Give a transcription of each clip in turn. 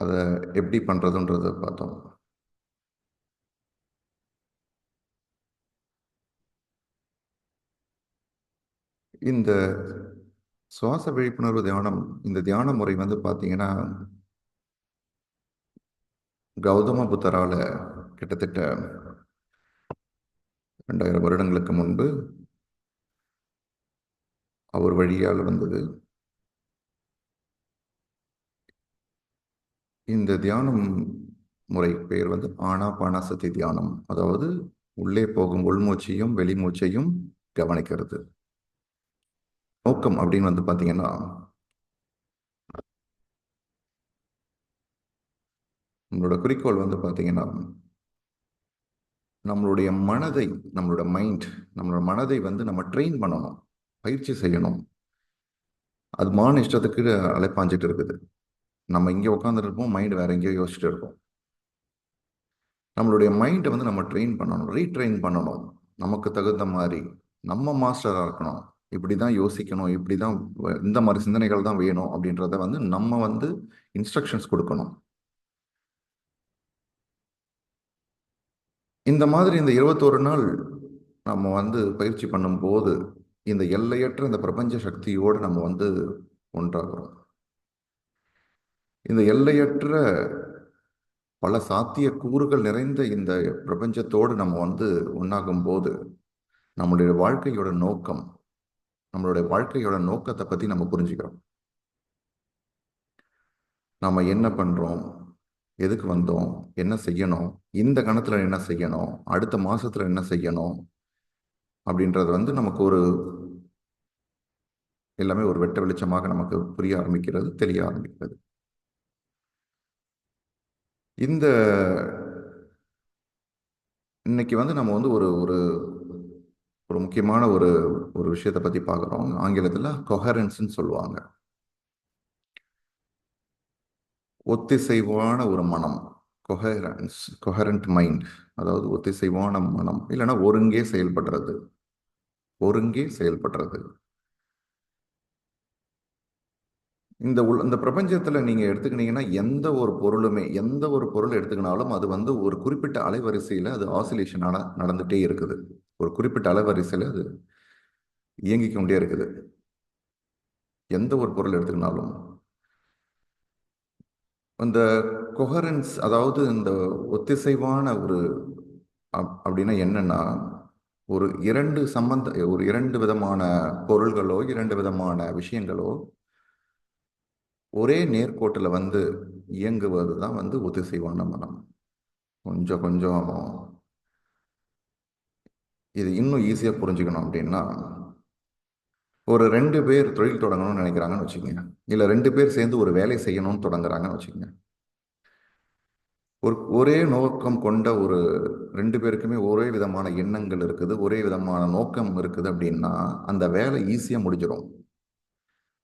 அதை எப்படி பண்ணுறதுன்றதை பார்த்தோம். இந்த சுவாச விழிப்புணர்வு தியானம், இந்த தியான முறை வந்து பார்த்தீங்கன்னா கௌதம புத்தரால் கிட்டத்தட்ட 2000 வருடங்களுக்கு முன்பு அவர் வழியால் வந்தது. இந்த தியானம் முறை பெயர் வந்து ஆனாபானசதி தியானம். அதாவது உள்ளே போகும் உள்மூச்சையும் வெளிமூச்சையும் கவனிக்கிறது. நோக்கம் அப்படின்னு வந்து பார்த்தீங்கன்னா, நம்மளோட குறிக்கோள் வந்து பார்த்தீங்கன்னா, நம்மளுடைய மனதை, நம்மளோட மனதை வந்து நம்ம ட்ரெயின் பண்ணணும், பயிற்சி செய்யணும். அது இஷ்டத்துக்கு அலைப்பாஞ்சிட்டு இருக்குது. நம்ம இங்கே உட்காந்துருப்போம், மைண்ட் வேற எங்கேயோ யோசிச்சுட்டு இருப்போம். நம்மளுடைய மைண்டை வந்து நம்ம ட்ரெயின் பண்ணணும், ரீட்ரெயின் பண்ணணும். நமக்கு தகுந்த மாதிரி நம்ம மாஸ்டராக இருக்கணும். இப்படி தான் யோசிக்கணும், இப்படி தான், இந்த மாதிரி சிந்தனைகள் தான் வேணும் அப்படின்றத வந்து நம்ம வந்து இன்ஸ்ட்ரக்ஷன்ஸ் கொடுக்கணும். இந்த மாதிரி இந்த 21 நாள் நம்ம வந்து பயிற்சி பண்ணும்போது இந்த எல்லையற்ற இந்த பிரபஞ்ச சக்தியோடு நம்ம வந்து ஒன்றாகிறோம். இந்த எல்லையற்ற பல சாத்திய கூறுகள் நிறைந்த இந்த பிரபஞ்சத்தோடு நம்ம வந்து ஒன்றாகும் போது நம்மளுடைய வாழ்க்கையோட நோக்கத்தை பற்றி நம்ம புரிஞ்சுக்கிறோம். நம்ம என்ன பண்ணுறோம், எதுக்கு வந்தோம், என்ன செய்யணும், இந்த கணத்தில் என்ன செய்யணும், அடுத்த மாசத்துல என்ன செய்யணும் அப்படின்றது வந்து நமக்கு எல்லாமே ஒரு வெட்ட வெளிச்சமாக நமக்கு புரிய ஆரம்பிக்கிறது, தெரிய ஆரம்பிக்கிறது. இந்த இன்னைக்கு வந்து நம்ம வந்து ஒரு ஒரு ஒரு முக்கியமான ஒரு ஒரு விஷயத்தை பற்றி பார்க்குறோம். ஆங்கிலத்தில் கொஹரன்ஸ்ன்னு சொல்லுவாங்க. ஒத்திசைவான ஒரு மனம், கொஹரண்ட் மைண்ட். அதாவது ஒத்திசைவான மனம், இல்லைன்னா ஒருங்கே செயல்படுறது. இந்த பிரபஞ்சத்தில் நீங்கள் எடுத்துக்கிட்டீங்கன்னா எந்த ஒரு பொருள் எடுத்துக்கினாலும் அது வந்து ஒரு குறிப்பிட்ட அலைவரிசையில் அது ஆசிலேஷனான நடந்துகிட்டே இருக்குது. ஒரு குறிப்பிட்ட அலைவரிசையில் அது இயங்கிக் கொண்டே இருக்குது. எந்த ஒரு பொருள் எடுத்துக்கினாலும் இந்த கொஹரன்ஸ், அதாவது இந்த ஒத்திசைவான ஒரு அப்படின்னா என்னன்னா, ஒரு இரண்டு விதமான பொருள்களோ, இரண்டு விதமான விஷயங்களோ ஒரே நேர்கோட்டில் வந்து இயங்குவது தான் வந்து ஒத்திசைவான மனம். கொஞ்சம் கொஞ்சம் இது இன்னும் ஈஸியாக புரிஞ்சுக்கணும் அப்படின்னா, ஒரு 2 பேர் தொழில் தொடங்கணும்னு நினைக்கிறாங்கன்னு வச்சுக்கோங்க, இல்லை 2 பேர் சேர்ந்து ஒரு வேலை செய்யணும்னு தொடங்குறாங்கன்னு வச்சுக்கோங்க. ஒரே நோக்கம் கொண்ட ஒரு 2 பேருக்குமே ஒரே விதமான எண்ணங்கள் இருக்குது, ஒரே விதமான நோக்கம் இருக்குது அப்படின்னா அந்த வேலை ஈஸியாக முடிஞ்சிடும்.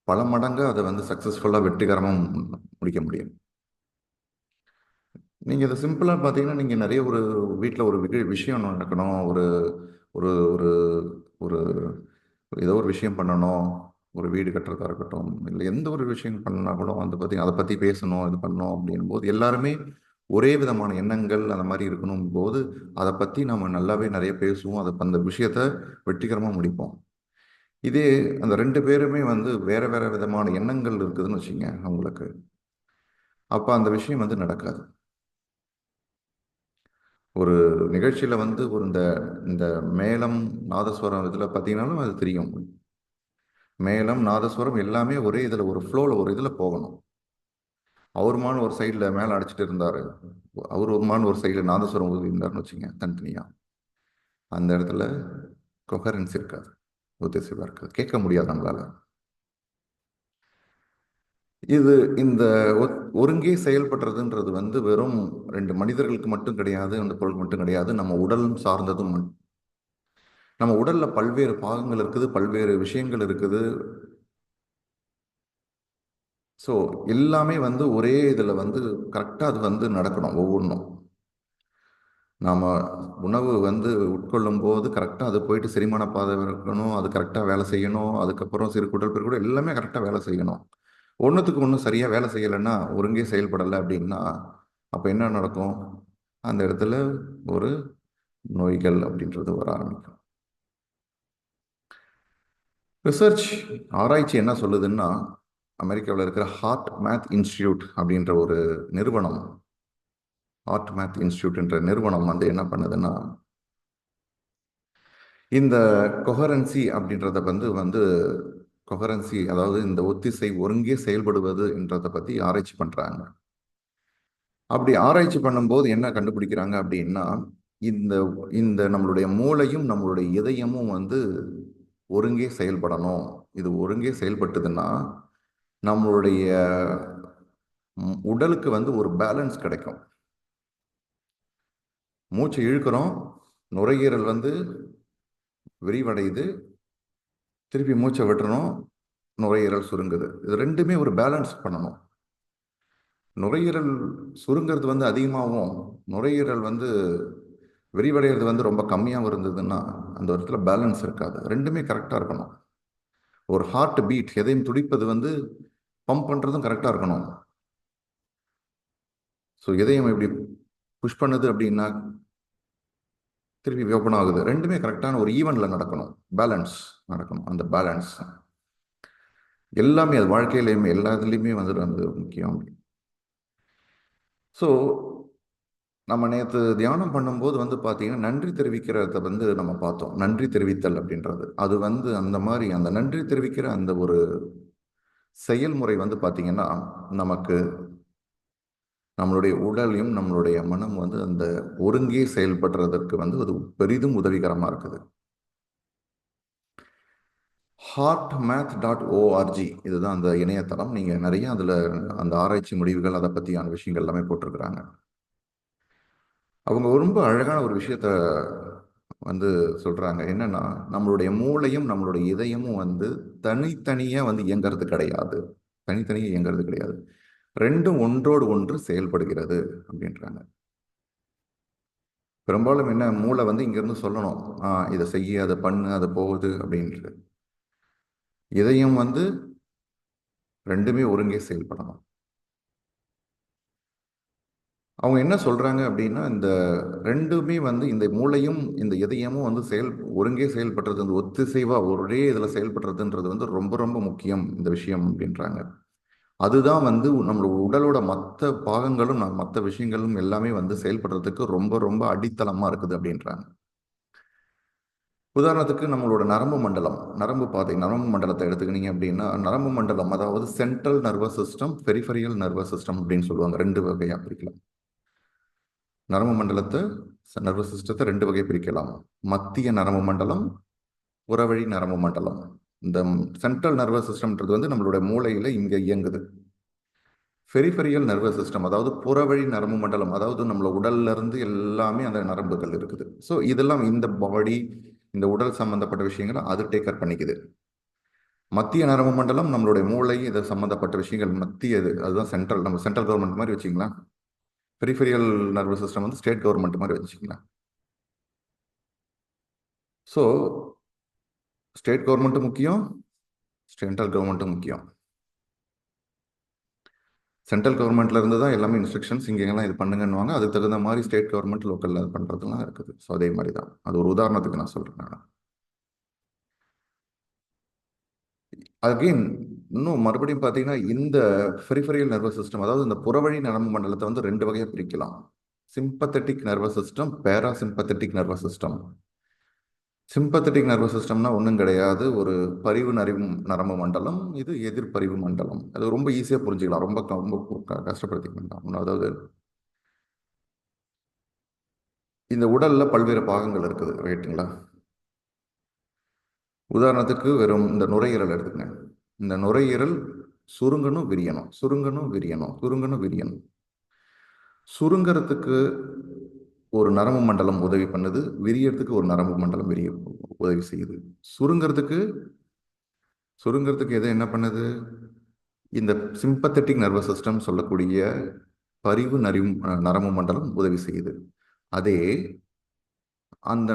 பல மடங்கு அதை வந்து சக்ஸஸ்ஃபுல்லாக வெற்றிகரமாக முடிக்க முடியும். நீங்கள் இதை சிம்பிளாக பார்த்தீங்கன்னா, நீங்கள் நிறைய ஒரு வீட்டில் ஒரு விஷயம் நடக்கணும், ஒரு ஒரு ஒரு ஒரு ஏதோ ஒரு விஷயம் பண்ணணும், ஒரு வீடு கட்டுறதா இருக்கட்டும், இல்லை எந்த ஒரு விஷயம் பண்ணா கூட வந்து அதை பற்றி பேசணும், இது பண்ணணும் அப்படின் போது எல்லாருமே ஒரே விதமான எண்ணங்கள் அந்த மாதிரி இருக்கணும் போது அதை பற்றி நம்ம நல்லாவே நிறைய பேசுவோம், அந்த விஷயத்த வெற்றிகரமாக முடிப்போம். இதே அந்த 2 பேருமே வந்து வேற வேற விதமான எண்ணங்கள் இருக்குதுன்னு வச்சுங்க அவங்களுக்கு, அப்போ அந்த விஷயம் வந்து நடக்காது. ஒரு நிகழ்ச்சியில் வந்து இந்த இந்த மேளம் நாதஸ்வரம் இதில் பார்த்தீங்கன்னாலும் அது தெரியும். மேளம் நாதஸ்வரம் எல்லாமே ஒரே இதில் ஒரு ஃப்ளோவில் ஒரு இதில் போகணும். அவருமான ஒரு சைடில் மேலே அடிச்சுட்டு இருந்தார், அவருமான ஒரு சைடில் நாதஸ்வரம் ஊதி இருந்தார்னு வச்சுங்க, தனித்தனியாக அந்த இடத்துல கொஹரன்ஸ் இருக்காது, ஒத்திசைவாக இருக்காது, கேட்க முடியாது நம்மளால. இந்த ஒருங்கே செயல்படுறதுன்றது வந்து வெறும் 2 மனிதர்களுக்கு மட்டும் கிடையாது, அந்த பொருளுக்கு மட்டும் கிடையாது, நம்ம உடலும் சார்ந்ததும். நம்ம உடல்ல பல்வேறு பாகங்கள் இருக்குது, பல்வேறு விஷயங்கள் இருக்குது. ஸோ எல்லாமே வந்து ஒரே இதில் வந்து கரெக்டாக அது வந்து நடக்கணும். ஒவ்வொன்றும் நாம் உணவு வந்து உட்கொள்ளும் போது கரெக்டாக அது போயிட்டு செரிமான பாதை இருக்கணும், அது கரெக்டாக வேலை செய்யணும். அதுக்கப்புறம் சிறுகுடல் பெருக்குடல் எல்லாமே கரெக்டாக வேலை செய்யணும். ஒன்றுத்துக்கு ஒன்று சரியாக வேலை செய்யலைன்னா, ஒருங்கே செயல்படலை அப்படின்னா, அப்போ என்ன நடக்கும்? அந்த இடத்துல ஒரு நோய்கள் அப்படின்றது வர ஆரம்பிக்கும். ரிசர்ச் ஆராய்ச்சி என்ன சொல்லுதுன்னா, அமெரிக்காவில் இருக்கிற ஹார்ட் மேத் இன்ஸ்டிடியூட் அப்படின்ற ஒரு நிறுவனம், ஹார்ட் மேத் இன்ஸ்டிடியூட் என்ற நிறுவனம் வந்து என்ன பண்ணுதுன்னா, இந்த கொஹரன்சி அப்படின்றத வந்து வந்து கொஹரன்சி, அதாவது இந்த ஒத்திசை ஒருங்கே செயல்படுவது என்றதை பற்றி ஆராய்ச்சி பண்ணுறாங்க. அப்படி ஆராய்ச்சி பண்ணும்போது என்ன கண்டுபிடிக்கிறாங்க அப்படின்னா, இந்த இந்த நம்மளுடைய மூளையும் நம்மளுடைய இதயமும் வந்து ஒருங்கே செயல்படணும். இது ஒருங்கே செயல்பட்டதுன்னா நம்மளுடைய உடலுக்கு வந்து ஒரு பேலன்ஸ் கிடைக்கும். மூச்சு இழுக்கிறோம், நுரையீரல் வந்து விரிவடையுது, திருப்பி மூச்சை விட்டுறணும், நுரையீரல் சுருங்குது. இது ரெண்டுமே ஒரு பேலன்ஸ் பண்ணணும். நுரையீரல் சுருங்கிறது வந்து அதிகமாகவும், நுரையீரல் வந்து விரிவடைகிறது வந்து ரொம்ப கம்மியாகவும் இருந்ததுன்னா அந்த இடத்துல பேலன்ஸ் இருக்காது. ரெண்டுமே கரெக்டாக இருக்கணும். ஒரு ஹார்ட் பீட், எதையும் துடிப்பது வந்து பம்ப் பண்ணுறதும் கரெக்டாக இருக்கணும். ஸோ இதயம் எப்படி புஷ் பண்ணுது அப்படின்னா திருப்பி ஓப்பன் ஆகுது. ரெண்டுமே கரெக்டான ஒரு ஈவெண்ட்ல நடக்கணும், பேலன்ஸ் நடக்கணும். அந்த பேலன்ஸ் எல்லாமே அது வாழ்க்கையிலையுமே எல்லா இதுலேயுமே வந்து வந்து முக்கியம். ஸோ நம்ம நேற்று தியானம் பண்ணும்போது வந்து பார்த்தீங்கன்னா நன்றி தெரிவிக்கிறத வந்து நம்ம பார்த்தோம். நன்றி தெரிவித்தல் அப்படின்றது அது வந்து அந்த மாதிரி அந்த நன்றி தெரிவிக்கிற அந்த ஒரு செயல்முறை வந்து பார்த்தீங்கன்னா நமக்கு நம்மளுடைய உடலையும் நம்மளுடைய மனம் வந்து அந்த ஒருங்கே செயல்படுறதற்கு வந்து அது பெரிதும் உதவிகரமாக இருக்குது. heartmath.org இதுதான் அந்த இணையதளம். நீங்கள் நிறைய அதில் அந்த ஆராய்ச்சி முடிவுகள் அதை பற்றியான விஷயங்கள் எல்லாமே போட்டிருக்கிறாங்க. அவங்க ரொம்ப அழகான ஒரு விஷயத்த வந்து சொல்றாங்க. என்னன்னா, நம்மளுடைய மூளையும் நம்மளுடைய இதயமும் வந்து தனித்தனியா வந்து இயங்கிறது கிடையாது. தனித்தனியா இயங்கிறது கிடையாது. ரெண்டும் ஒன்றோடு ஒன்று செயல்படுகிறது அப்படின்றாங்க. பெரும்பாலும் என்ன, மூளை வந்து இங்கிருந்து சொல்லணும், இதை செய்ய, அதை பண்ணு, அதை போகுது அப்படின்ட்டு. இதயம் வந்து ரெண்டுமே ஒருங்கே செயல்படணும். அவங்க என்ன சொல்றாங்க அப்படின்னா, இந்த ரெண்டுமே வந்து இந்த மூளையும் இந்த இதயமும் வந்து ஒருங்கே செயல்படுறது, இந்த ஒத்திசைவா ஒரே இதில் செயல்படுறதுன்றது வந்து ரொம்ப ரொம்ப முக்கியம் இந்த விஷயம் அப்படின்றாங்க. அதுதான் வந்து நம்மளோட உடலோட மற்ற பாகங்களும் மற்ற விஷயங்களும் எல்லாமே வந்து செயல்படுறதுக்கு ரொம்ப ரொம்ப அடித்தளமா இருக்குது அப்படின்றாங்க. உதாரணத்துக்கு நம்மளோட நரம்பு மண்டலம், நரம்பு பாதை, நரம்பு மண்டலத்தை எடுத்துக்கினீங்க அப்படின்னா, நரம்பு மண்டலம் அதாவது central nervous system, peripheral nervous system அப்படின்னு சொல்லுவாங்க. ரெண்டு வகையா பிரிக்கலாம். நரம்பு மண்டலத்தை, நர்வஸ் சிஸ்டத்தை ரெண்டு வகை பிரிக்கலாம். மத்திய நரம்பு மண்டலம், புறவழி நரம்பு மண்டலம். இந்த சென்ட்ரல் நர்வஸ் சிஸ்டம்ன்றது வந்து நம்மளுடைய மூளையில இங்க இயங்குது. பெரிஃபெரியல் நர்வஸ் சிஸ்டம் அதாவது புறவழி நரம்பு மண்டலம், அதாவது நம்மள உடல்ல இருந்து எல்லாமே அந்த நரம்புகள் இருக்குது. ஸோ இதெல்லாம் இந்த பாடி, இந்த உடல் சம்பந்தப்பட்ட விஷயங்களை அது டேக்கர் பண்ணிக்குது. மத்திய நரம்பு மண்டலம் நம்மளுடைய மூளை, இதை சம்பந்தப்பட்ட விஷயங்கள் மத்தியது, அதுதான் சென்ட்ரல். நம்ம சென்ட்ரல் கவர்மெண்ட் மாதிரி வச்சுக்கலாம். பெரிஃபெரியல் நர்வஸ் சிஸ்டம் வந்து ஸ்டேட் கவர்மெண்ட் மாதிரி வச்சுக்கலாம். ஸோ ஸ்டேட் கவர்மெண்ட்டும் முக்கியம், சென்ட்ரல் கவர்மெண்ட்டும் முக்கியம். சென்ட்ரல் கவர்மெண்ட்ல இருந்து தான் எல்லாமே இன்ஸ்ட்ரக்ஷன்ஸ், இங்கெல்லாம் இது பண்ணுங்கன்னுவாங்க. அதுக்கு தகுந்த மாதிரி ஸ்டேட் கவர்மெண்ட் லோக்கல்ல அது பண்ணுறதுலாம் இருக்குது. ஸோ அதே மாதிரி தான். அது ஒரு உதாரணத்துக்கு நான் சொல்கிறேன். நான் அகெயின் இன்னும் மறுபடியும் பார்த்தீங்கன்னா, இந்த பெரிஃபெரியல் நர்வஸ் சிஸ்டம் அதாவது இந்த புறவழி நரம்பு மண்டலத்தை வந்து ரெண்டு வகையாக பிரிக்கலாம். Sympathetic nervous system, parasympathetic nervous system. Sympathetic nervous சிஸ்டம்னா ஒன்றும் கிடையாது, ஒரு பரிவு நரம்பு மண்டலம். இது எதிர்பரிவு மண்டலம். அது ரொம்ப ஈஸியாக புரிஞ்சுக்கலாம். ரொம்ப ரொம்ப கஷ்டப்படுத்திக்க வேண்டாம். அதாவது இந்த உடல்ல பல்வேறு பாகங்கள் இருக்குது, ரைட்டுங்களா? உதாரணத்துக்கு வெறும் இந்த நுரையீரல் எடுத்துக்கங்க. இந்த நுரையீரல் சுருங்கணும் விரியணும், சுருங்கணும் விரியணும், சுருங்கணும் விரியணும். சுருங்கறதுக்கு ஒரு நரம்பு மண்டலம் உதவி பண்ணுது, விரியறதுக்கு ஒரு நரம்பு மண்டலம் உதவி செய்யுது. சுருங்கறதுக்கு சுருங்கறதுக்கு எது என்ன பண்ணுது? இந்த சிம்பத்தட்டிக் நர்வஸ் சிஸ்டம் சொல்லக்கூடிய பரிவு நரம்பு மண்டலம் உதவி செய்யுது. அதே அந்த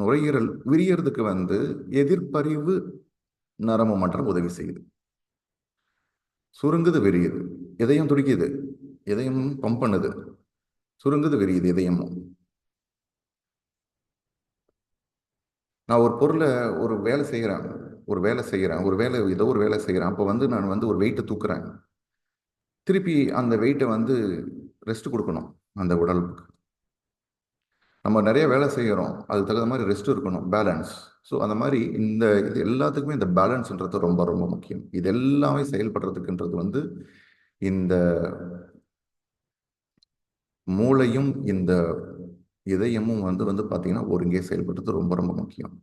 நுரையீரல் விரியறதுக்கு வந்து எதிர்பரிவு நரம்பு மண்டலம் உதவி செய்யுது. சுருங்குது, விரியுது. இதயம் துடிக்குது, இதயம் பம்ப் பண்ணுது, சுருங்குது, விரியுது இதயமும். நான் ஒரு பொருளை ஒரு வேலை செய்கிறேன், ஒரு வேலை, ஏதோ ஒரு வேலை செய்கிறேன். அப்போ வந்து நான் வந்து ஒரு வெயிட்டை தூக்குறேன். திருப்பி அந்த வெயிட்டை வந்து ரெஸ்ட் கொடுக்கணும் அந்த உடலுக்கு. நம்ம நிறைய வேலை செய்கிறோம், அதுக்கு தகுந்த மாதிரி ரெஸ்ட் இருக்கணும், பேலன்ஸ். ஸோ அந்த மாதிரி இது எல்லாத்துக்குமே இந்த பேலன்ஸ்ன்றது ரொம்ப ரொம்ப முக்கியம். இது எல்லாமே செயல்படுறதுக்குன்றது வந்து இந்த மூளையும் இந்த இதயமும் வந்து வந்து பார்த்தீங்கன்னா ஒருங்கே செயல்படுறது ரொம்ப ரொம்ப முக்கியம்.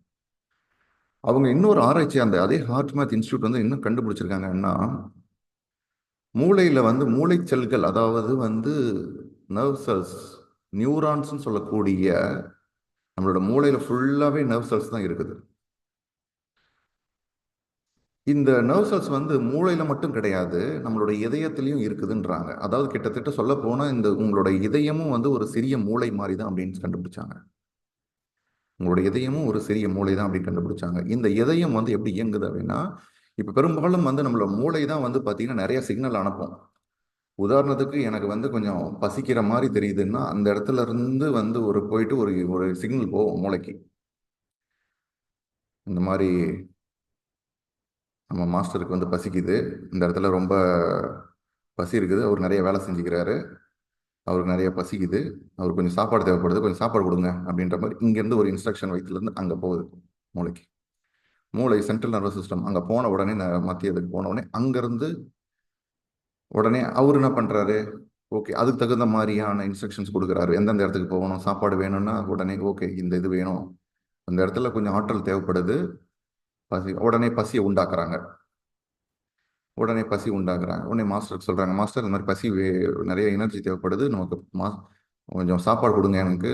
அவங்க இன்னொரு ஆராய்ச்சி, அந்த அதே ஹார்ட் மேத் இன்ஸ்டியூட் வந்து இன்னும் கண்டுபிடிச்சிருக்காங்கன்னா, மூளையில் வந்து மூளை செல்கள், அதாவது வந்து நர்வ் செல்ஸ், நியூரான்ஸ்னு சொல்லக்கூடிய, நம்மளோட மூளையில் ஃபுல்லாகவே நர்வ் செல்ஸ் தான் இருக்குது. இந்த நர்வ் செல்ஸ் வந்து மூளையில மட்டும் கிடையாது, நம்மளோட இதயத்திலையும் இருக்குதுன்றாங்க. அதாவது கிட்டத்தட்ட சொல்ல போனா இந்த உங்களோட இதயமும் வந்து ஒரு சிறிய மூளை மாதிரி தான் அப்படின்னு கண்டுபிடிச்சாங்க. உங்களோட இதயமும் ஒரு சிறிய மூளை தான் அப்படின்னு கண்டுபிடிச்சாங்க. இந்த இதயம் வந்து எப்படி இயங்குது அப்படின்னா, இப்போ பெரும்பாலும் வந்து நம்மளோட மூளை தான் வந்து பார்த்தீங்கன்னா நிறைய சிக்னல் அனுப்பும். உதாரணத்துக்கு எனக்கு வந்து கொஞ்சம் பசிக்கிற மாதிரி தெரியுதுன்னா, அந்த இடத்துல இருந்து வந்து ஒரு போயிட்டு ஒரு ஒரு சிக்னல் போகும் மூளைக்கு. இந்த மாதிரி நம்ம மாஸ்டருக்கு வந்து பசிக்குது, இந்த இடத்துல ரொம்ப பசி இருக்குது, அவர் நிறைய வேலை செஞ்சுக்கிறாரு, அவருக்கு நிறைய பசிக்குது, அவருக்கு கொஞ்சம் சாப்பாடு தேவைப்படுது, கொஞ்சம் சாப்பாடு கொடுங்க அப்படின்ற மாதிரி இங்கேருந்து ஒரு இன்ஸ்ட்ரக்ஷன் வயிற்றுலேருந்து அங்கே போகுது மூளைக்கு. மூளை சென்ட்ரல் நர்வஸ் சிஸ்டம் அங்கே போன உடனே, மத்தியதுக்கு போன உடனே அங்கேருந்து உடனே அவர் என்ன பண்ணுறாரு, ஓகே அதுக்கு தகுந்த மாதிரியான இன்ஸ்ட்ரக்ஷன்ஸ் கொடுக்குறாரு. எந்தெந்த இடத்துக்கு போகணும், சாப்பாடு வேணும்னா உடனே ஓகே இந்த இது வேணும், அந்த இடத்துல கொஞ்சம் ஆற்றல் தேவைப்படுது, உடனே பசியை உண்டாக்குறாங்க. உடனே மாஸ்டருக்கு சொல்கிறாங்க, மாஸ்டர் இந்த மாதிரி நிறைய எனர்ஜி தேவைப்படுது நமக்கு, கொஞ்சம் சாப்பாடு கொடுங்க எனக்கு.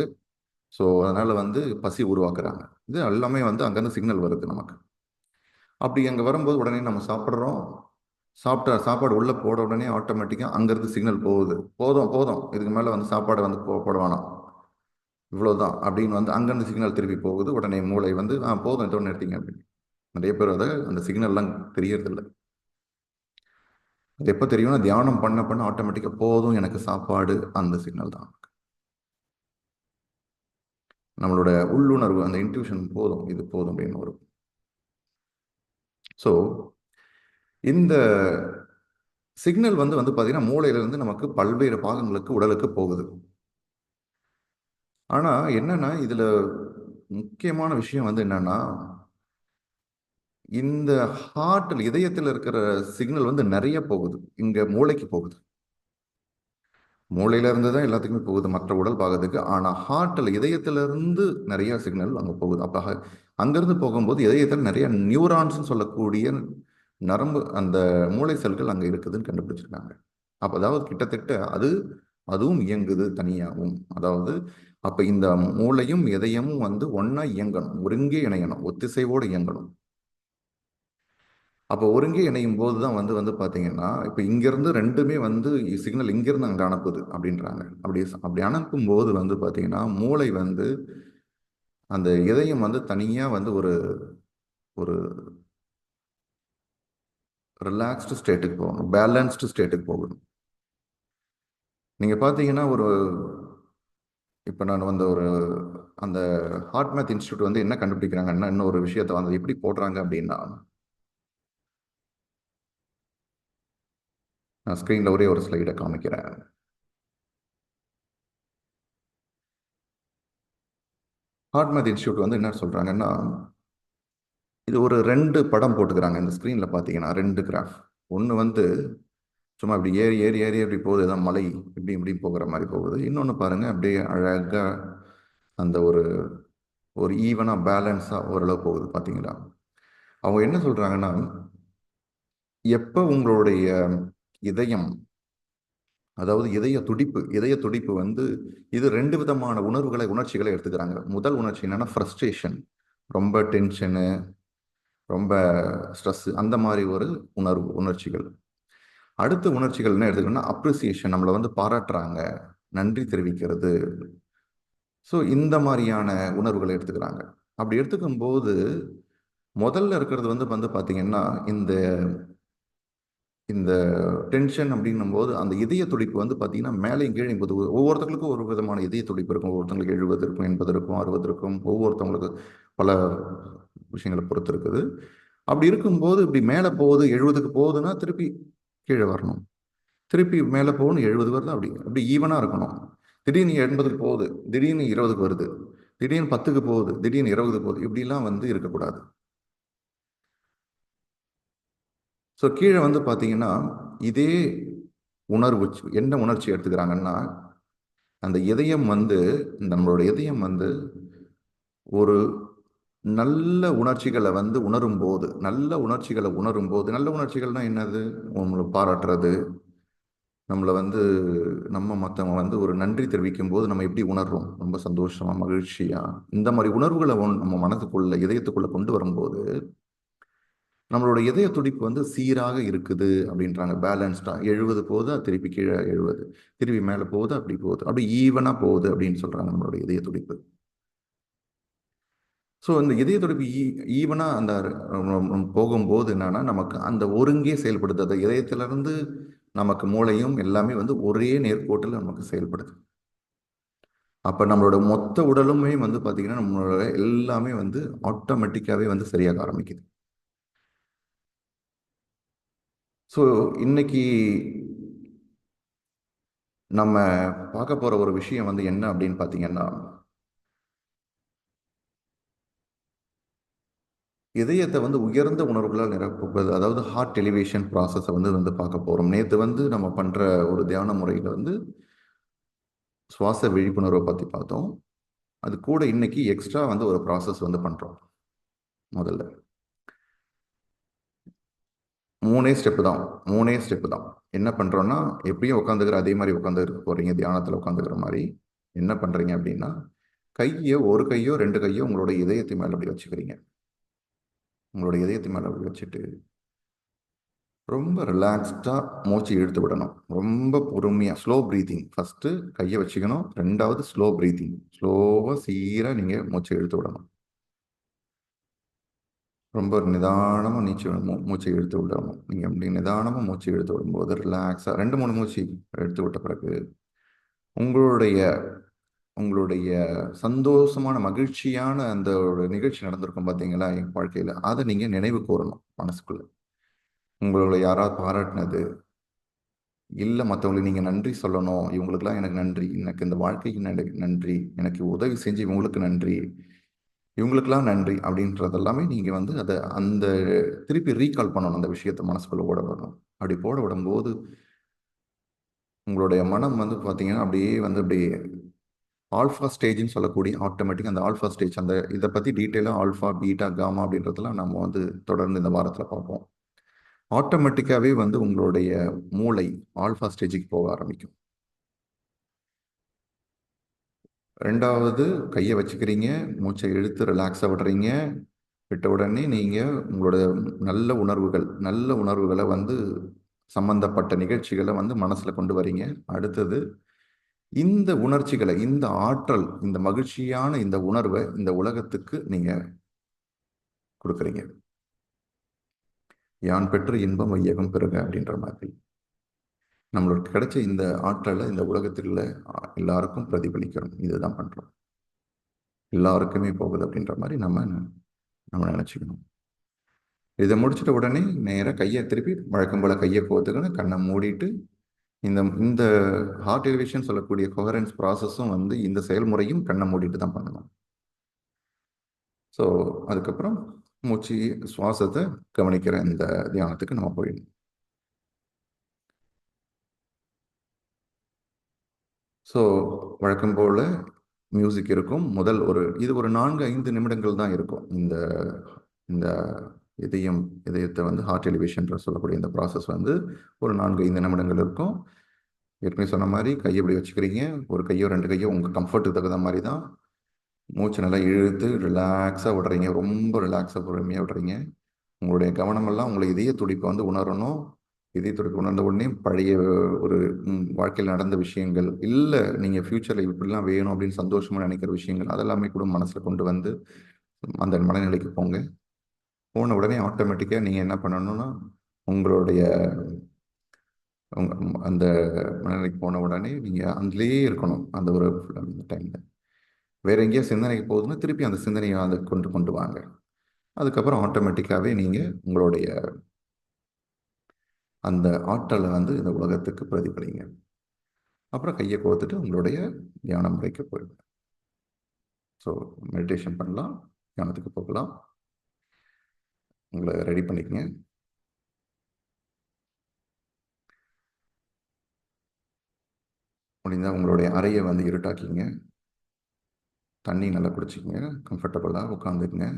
ஸோ அதனால் வந்து பசி உருவாக்குறாங்க. இது எல்லாமே வந்து அங்கேருந்து சிக்னல் வருது நமக்கு. அப்படி அங்கே வரும்போது உடனே நம்ம சாப்பிட்றோம், சாப்பாடு உள்ளே போட உடனே ஆட்டோமேட்டிக்காக அங்கேருந்து சிக்னல் போகுது, போதும் போதும் இதுக்கு மேலே வந்து சாப்பாடு வந்து போட வேணாம், இவ்வளோதான் அப்படின்னு வந்து அங்கேருந்து சிக்னல் திருப்பி போகுது. உடனே மூளை வந்து போதும் இதோடு நிறுத்திங்க அப்படின்னு. நிறைய பேர் அதை அந்த சிக்னல்லாம் தெரியறதில்லை. அது எப்போ தெரியும்னா, தியானம் பண்ண பண்ண ஆட்டோமேட்டிக்காக போதும் எனக்கு சாப்பாடு, அந்த சிக்னல் தான். நம்மளோட உள்ளுணர்வு, அந்த இன்ட்யூஷன் போதும், இது போதும் அப்படின்னு வரும். ஸோ இந்த சிக்னல் வந்து வந்து பார்த்தீங்கன்னா மூளையிலிருந்து நமக்கு பல்வேறு பாகங்களுக்கு, உடலுக்கு போகுது. ஆனால் என்னன்னா இதில் முக்கியமான விஷயம் வந்து என்னன்னா, இந்த ஹார்ட்டில், இதயத்தில் இருக்கிற சிக்னல் வந்து நிறைய போகுது, இங்கே மூளைக்கு போகுது. மூளையில இருந்து தான் எல்லாத்துக்குமே போகுது மற்ற உடல் பாகத்துக்கு. ஆனால் ஹார்ட்டில், இதயத்திலிருந்து நிறைய சிக்னல் அங்கே போகுது. அப்போ அங்கேருந்து போகும்போது இதயத்தில் நிறைய நியூரான்ஸ்னு சொல்லக்கூடிய நரம்பு, அந்த மூளை செல்கள் அங்கே இருக்குதுன்னு கண்டுபிடிச்சிருக்காங்க. அப்போ அதாவது கிட்டத்தட்ட அதுவும் இயங்குது தனியாகவும். அதாவது அப்போ இந்த மூளையும் இதயமும் வந்து ஒன்றா இயங்கணும், ஒருங்கே இணையணும், ஒத்திசைவோடு இயங்கணும். அப்போ ஒருங்கே இணையும் போது தான் வந்து வந்து பார்த்தீங்கன்னா, இப்போ இங்கேருந்து ரெண்டுமே வந்து சிக்னல் இங்கேருந்து அங்கே அனுப்புது அப்படின்றாங்க. அப்படி அனுப்பும்போது வந்து பார்த்தீங்கன்னா, மூளை வந்து, அந்த இதயம் வந்து தனியாக வந்து ஒரு ஒரு ரிலாக்ஸ்டு ஸ்டேட்டுக்கு போகணும், பேலன்ஸ்டு ஸ்டேட்டுக்கு போகணும். நீங்கள் பார்த்தீங்கன்னா இப்போ நான் வந்து அந்த ஹார்ட் மேத் இன்ஸ்டியூட் வந்து என்ன கண்டுபிடிக்கிறாங்கன்னா, இன்னொரு விஷயத்தை வந்து எப்படி போடுறாங்க அப்படின்னா, நான் ஸ்க்ரீனில் ஒரே ஒரு ஸ்லைடை காமிக்கிறேன். ஹார்ட் மேத் இன்ஸ்டியூட் வந்து என்ன சொல்கிறாங்கன்னா, இது ஒரு 2 படம் போட்டுக்கிறாங்க இந்த ஸ்க்ரீனில் பார்த்தீங்கன்னா, 2 கிராஃப். ஒன்று வந்து சும்மா இப்படி ஏறி ஏறி ஏறி அப்படி போகுது, ஏதாவது மலை இப்படி இப்படி போகிற மாதிரி போகுது. இன்னொன்று பாருங்கள், அப்படியே அழகாக அந்த ஒரு ஒரு ஈவனாக பேலன்ஸாக ஓரளவு போகுது பார்த்தீங்களா. அவங்க என்ன சொல்கிறாங்கன்னா, எப்போ உங்களுடைய இதயம், அதாவது இதய துடிப்பு வந்து, இது 2 விதமான உணர்ச்சிகளை எடுத்துக்கிறாங்க. முதல் உணர்ச்சி என்னன்னா ஃப்ரஸ்ட்ரேஷன், ரொம்ப டென்ஷனு, ரொம்ப ஸ்ட்ரெஸ், அந்த மாதிரி ஒரு உணர்ச்சிகள். அடுத்த உணர்ச்சிகள் என்ன எடுத்துக்கணும்னா அப்ரிசியேஷன், நம்மளை வந்து பாராட்டுறாங்க, நன்றி தெரிவிக்கிறது. ஸோ இந்த மாதிரியான உணர்வுகளை எடுத்துக்கிறாங்க. அப்படி எடுத்துக்கும் போது முதல்ல இருக்கிறது வந்து வந்து பார்த்தீங்கன்னா, இந்த இந்த டென்ஷன் அப்படின்னும்போது அந்த இதய துடிப்பு வந்து பார்த்தீங்கன்னா மேலேயும் கீழே போது. ஒவ்வொருத்தங்களுக்கும் ஒரு விதமான இதய துடிப்பு இருக்கும். ஒவ்வொருத்தங்களுக்கு 70 இருக்கும், 80 இருக்கும், 60 இருக்கும். ஒவ்வொருத்தவங்களுக்கு பல விஷயங்களை பொறுத்து இருக்குது. அப்படி இருக்கும்போது இப்படி மேலே போகுது, 70க்கு போகுதுன்னா திருப்பி கீழே வரணும். திருப்பி மேலே போகணும், 70 வருது. அப்படி அப்படி ஈவனாக இருக்கணும். திடீர்னு 80க்கு போகுது, திடீர்னு 20க்கு வருது, திடீர்னு 10க்கு போகுது, திடீர்னு 20க்கு போகுது. இப்படிலாம் வந்து இருக்கக்கூடாது. ஸோ கீழே வந்து பார்த்தீங்கன்னா இதே உணர்வு என்ன உணர்ச்சி எடுத்துக்கிறாங்கன்னா, அந்த இதயம் வந்து நம்மளோட இதயம் வந்து ஒரு நல்ல உணர்ச்சிகளை வந்து உணரும் போது, நல்ல உணர்ச்சிகளை உணரும் போது, நல்ல உணர்ச்சிகள்னா என்னது? நம்மளை பாராட்டுறது, நம்மளை வந்து மற்றவங்க வந்து ஒரு நன்றி தெரிவிக்கும் போது நம்ம எப்படி உணர்றோம்? ரொம்ப சந்தோஷமா, மகிழ்ச்சியா, இந்த மாதிரி உணர்வுகளை நம்ம மனதுக்குள்ள, இதயத்துக்குள்ள கொண்டு வரும்போது நம்மளோட இதய துடிப்பு வந்து சீராக இருக்குது அப்படின்றாங்க. பேலன்ஸ்டா 70 போகுதா, திருப்பி கீழே 70, திருப்பி மேலே போகுது, அப்படி போகுது, அப்படி ஈவனா போகுது அப்படின்னு சொல்றாங்க நம்மளோட இதய துடிப்பு. ஸோ இந்த இதய துடிப்பு ஈவனா அந்த போகும்போது என்னன்னா நமக்கு அந்த ஒருங்கே செயல்படுது. அந்த இதயத்திலிருந்து நமக்கு மூளையும் எல்லாமே வந்து ஒரே நேர்கோட்டில் நமக்கு செயல்படுது. அப்போ நம்மளோட மொத்த உடலுமே வந்து பார்த்தீங்கன்னா நம்மளோட எல்லாமே வந்து ஆட்டோமேட்டிக்காவே வந்து சரியாக ஆரம்பிக்குது. ஸோ இன்னைக்கு நம்ம பார்க்க போற ஒரு விஷயம் வந்து என்ன அப்படின்னு பார்த்தீங்கன்னா, இதயத்தை வந்து உயர்ந்த உணர்வுகளால் நிரப்புவது, அதாவது ஹார்ட் எலிவேஷன் ப்ராசஸை வந்து பார்க்க போறோம். நேற்று வந்து நம்ம பண்ற ஒரு தியான முறையில் வந்து சுவாச விழிப்புணர்வை பற்றி பார்த்தோம். அது கூட இன்னைக்கு எக்ஸ்ட்ரா வந்து ஒரு ப்ராசஸ் வந்து பண்றோம். முதல்ல 3 ஸ்டெப் தான். 3 ஸ்டெப் தான். என்ன பண்றோம்னா, எப்பயும் உட்காந்துக்கிற அதே மாதிரி உட்காந்துருக்க போறீங்க. தியானத்தில் உட்காந்துக்கிற மாதிரி என்ன பண்றீங்க அப்படின்னா, கையை ஒரு கையோ 2 கையோ உங்களோட இதயத்து மேல அப்படி வச்சுக்கிறீங்க. உங்களோட இதயத்து மேல அப்படி வச்சுட்டு ரொம்ப ரிலாக்ஸ்டாக மூச்சு இழுத்து விடணும். ரொம்ப பொறுமையாக ஸ்லோ ப்ரீத்திங். ஃபஸ்ட்டு கையை வச்சுக்கணும். 2வது ஸ்லோ ப்ரீத்திங். ஸ்லோவாக சீராக நீங்கள் மூச்சை இழுத்து விடணும். ரொம்ப நிதானமாக மூச்சை இழுத்து விடணும். நீங்கள் அப்படி நிதானமாக மூச்சை இழுத்து விடும்போது ரிலாக்ஸாக 2 3 மூச்சு எடுத்து விட்ட பிறகு உங்களுடைய உங்களுடைய சந்தோஷமான மகிழ்ச்சியான அந்த ஒரு நிகழ்ச்சி நடந்திருக்கும் பார்த்தீங்களா என் வாழ்க்கையில், அதை நீங்கள் நினைவு கூறணும் மனசுக்குள்ள. உங்களை யாராவது பாராட்டினது, இல்லை மற்றவங்களுக்கு நீங்கள் நன்றி சொல்லணும். இவங்களுக்கெல்லாம் எனக்கு நன்றி, எனக்கு இந்த வாழ்க்கைக்கு நன்றி, எனக்கு உதவி செஞ்சு இவங்களுக்கு நன்றி, இவங்களுக்கெல்லாம் நன்றி அப்படின்றதெல்லாமே நீங்கள் வந்து அதை அந்த திருப்பி ரீகால் பண்ணணும். அந்த விஷயத்தை மனசுக்குள்ள ஓட விடணும். அப்படி போட விடும்போது உங்களுடைய மனம் வந்து பார்த்தீங்கன்னா அப்படியே வந்து அப்படியே ஆல்ஃபா ஸ்டேஜ்னு சொல்லக்கூடிய ஆட்டோமேட்டிக் அந்த ஆல்ஃபா ஸ்டேஜ், அந்த இதை பற்றி டீட்டெயிலாக ஆல்ஃபா பீட்டா காமா அப்படின்றதெல்லாம் நம்ம வந்து தொடர்ந்து இந்த வாரத்தில் பார்ப்போம். ஆட்டோமேட்டிக்காகவே வந்து உங்களுடைய மூளை ஆல்ஃபா ஸ்டேஜுக்கு போக ஆரம்பிக்கும். 2வது கையை வச்சுக்கிறீங்க, மூச்சை இழுத்து ரிலாக்ஸாக விடுறீங்க. விட்ட உடனே நீங்கள் உங்களோட நல்ல உணர்வுகளை வந்து சம்பந்தப்பட்ட நிகழ்ச்சிகளை வந்து மனசில் கொண்டு வரீங்க. அடுத்தது இந்த உணர்ச்சிகளை, இந்த ஆற்றல், இந்த மகிழ்ச்சியான இந்த உணர்வை இந்த உலகத்துக்கு நீங்கள் கொடுக்குறீங்க. யான் பெற்ற இன்பம் வையகம் பெறுக அப்படின்ற மாதிரி நம்மளுக்கு கிடைச்ச இந்த ஆற்றலை இந்த உலகத்தில் எல்லாருக்கும் பிரதிபலிக்கிறோம். இதுதான் பண்றோம். எல்லாருக்குமே போகுது அப்படின்ற மாதிரி நம்ம நினைச்சுக்கணும். இதை முடிச்சிட்ட உடனே நேராக கையை திருப்பி வழக்கம் போல கையை கோத்துக்கணும், கண்ணை மூடிட்டு இந்த இந்த ஹார்ட் எலிவேஷன் சொல்லக்கூடிய கொஹரன்ஸ் ப்ராசஸும் வந்து இந்த செயல்முறையும் கண்ணை மூடிட்டு தான் பண்ணணும். ஸோ அதுக்கப்புறம் மூச்சு சுவாசத்தை கவனிக்கிற இந்த தியானத்துக்கு நம்ம போயிடணும். ஸோ வழக்கம் போல் மியூசிக் இருக்கும். இது ஒரு 4-5 நிமிடங்கள் தான் இருக்கும். இந்த இந்த இதயத்தை வந்து ஹார்ட் எலிவேஷன் சொல்லக்கூடிய இந்த ப்ராசஸ் வந்து ஒரு 4-5 நிமிடங்கள் இருக்கும். ஏற்கனவே சொன்ன மாதிரி கையை இப்படி வச்சுக்கிறீங்க. ஒரு கையோ 2 கையோ உங்கள் கம்ஃபர்ட்டுக்கு தகுந்த மாதிரி தான். மூச்சு நல்லா இழுத்து ரிலாக்ஸாக விடுறீங்க. ரொம்ப ரிலாக்ஸாக பொறுமையாக விடுறீங்க. உங்களுடைய கவனமெல்லாம் உங்களை இதய துடிப்பை வந்து உணரணும். இதய துடிப்பு உணர்ந்த உடனே பழைய ஒரு வாழ்க்கையில் நடந்த விஷயங்கள், இல்லை நீங்கள் ஃப்யூச்சரில் இப்படிலாம் வேணும் அப்படின்னு சந்தோஷமாக நினைக்கிற விஷயங்கள், அதெல்லாமே கூட மனசில் கொண்டு வந்து அந்த மனநிலைக்கு போங்க. போன உடனே ஆட்டோமேட்டிக்காக நீங்கள் என்ன பண்ணணும்னா உங்களுடைய அந்த மனநிலைக்கு போன உடனே நீங்கள் அதுலேயே இருக்கணும். அந்த ஒரு டைமில் வேற எங்கேயோ சிந்தனைக்கு போகுதுன்னா திருப்பி அந்த சிந்தனையை அதை கொண்டு கொண்டு வாங்க. அதுக்கப்புறம் ஆட்டோமேட்டிக்காகவே நீங்கள் உங்களுடைய அந்த ஆற்றலை இந்த உலகத்துக்கு பிரதிபலிங்க. அப்புறம் கையை கோர்த்துட்டு உங்களுடைய தியான முறைக்கு போயிடுங்க. ஸோ மெடிடேஷன் பண்ணலாம், தியானத்துக்கு போகலாம். உங்களை ரெடி பண்ணிக்கங்க. முடிந்தால் உங்களுடைய அறையை இருட்டாக்கிங்க. தண்ணி நல்லா குடிச்சிக்கங்க. கம்ஃபர்டபுளாக உட்காந்துக்குங்க.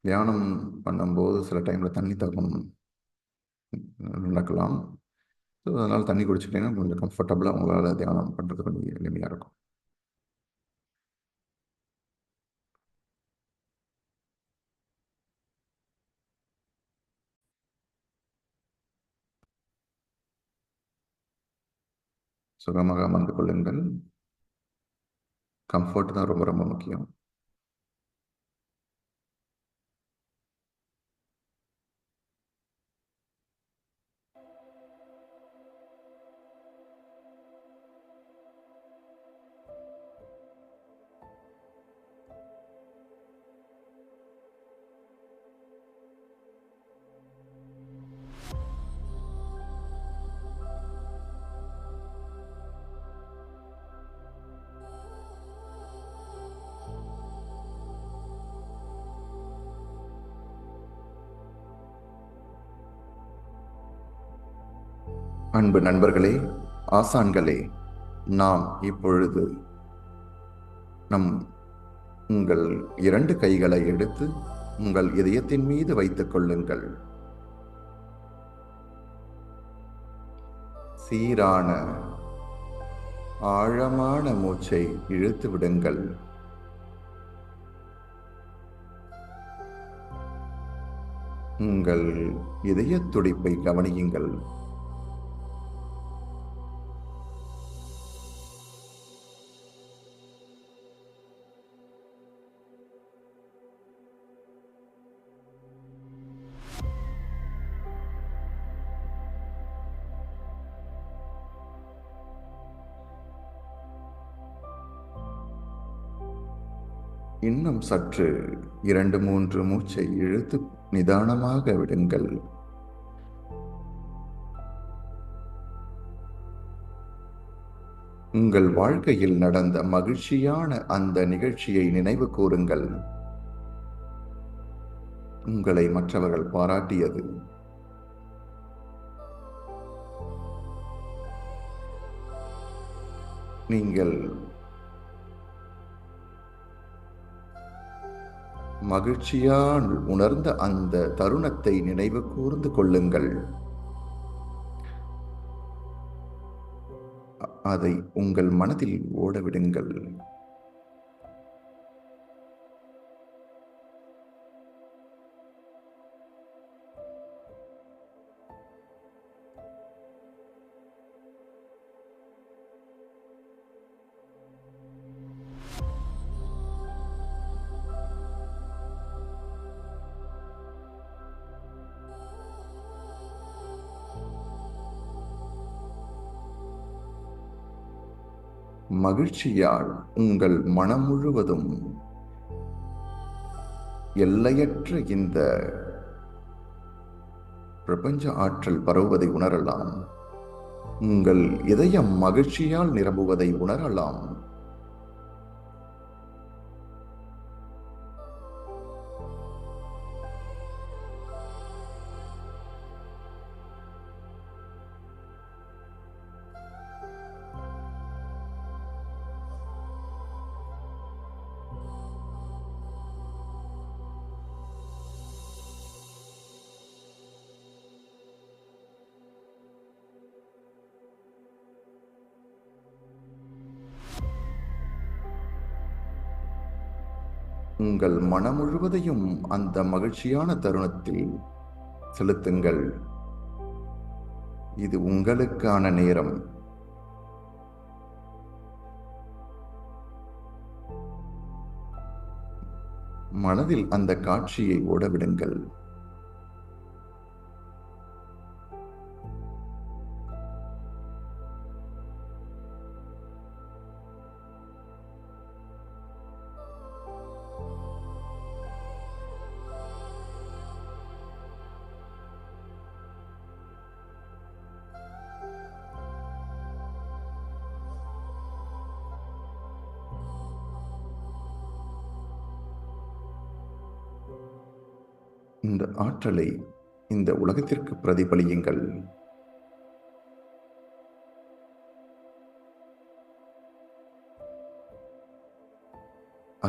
தியானம் பண்ணும்போது சில டைமில் தண்ணி தாகம் நடக்கலாம். ஸோ அதனால் தண்ணி குடிச்சிட்டிங்கன்னா கொஞ்சம் கம்ஃபர்டபுளாக உங்களால் தியானம் பண்ணுறது கொஞ்சம் எளிமையாக இருக்கும். சுகமாக அமர்ந்து கொள்ளுங்கள். கம்ஃபர்ட் தான் ரொம்ப ரொம்ப முக்கியம். அன்பு நண்பர்களே, ஆசான்களே, நாம் இப்பொழுது உங்கள் 2 கைகளை எடுத்து உங்கள் இதயத்தின் மீது வைத்துக் கொள்ளுங்கள். சீரான ஆழமான மூச்சை இழுத்து விடுங்கள். உங்கள் இதய துடிப்பை கவனியுங்கள். இன்னும் சற்று 2-3 மூச்சை இழுத்து நிதானமாக விடுங்கள். உங்கள் வாழ்க்கையில் நடந்த மகிழ்ச்சியான அந்த நிகழ்ச்சியை நினைவு கூறுங்கள். உங்களை மற்றவர்கள் பாராட்டியது, நீங்கள் மகிழ்ச்சியால் உணர்ந்த அந்த தருணத்தை நினைவு கூர்ந்து கொள்ளுங்கள். அதை உங்கள் மனதில் ஓடவிடுங்கள். மகிழ்ச்சியால் உங்கள் மனம் முழுவதும் எல்லையற்ற இந்த பிரபஞ்ச ஆற்றல் பரவுவதை உணரலாம். உங்கள் இதயம் மகிழ்ச்சியால் நிரம்புவதை உணரலாம். உங்கள் மனம் முழுவதையும் அந்த மகிழ்ச்சியான தருணத்தில் செலுத்துங்கள். இது உங்களுக்கான நேரம். மனதில் அந்த காட்சியை ஓடவிடுங்கள். இந்த ஆற்றலை இந்த உலகத்திற்கு பிரதிபலியுங்கள்.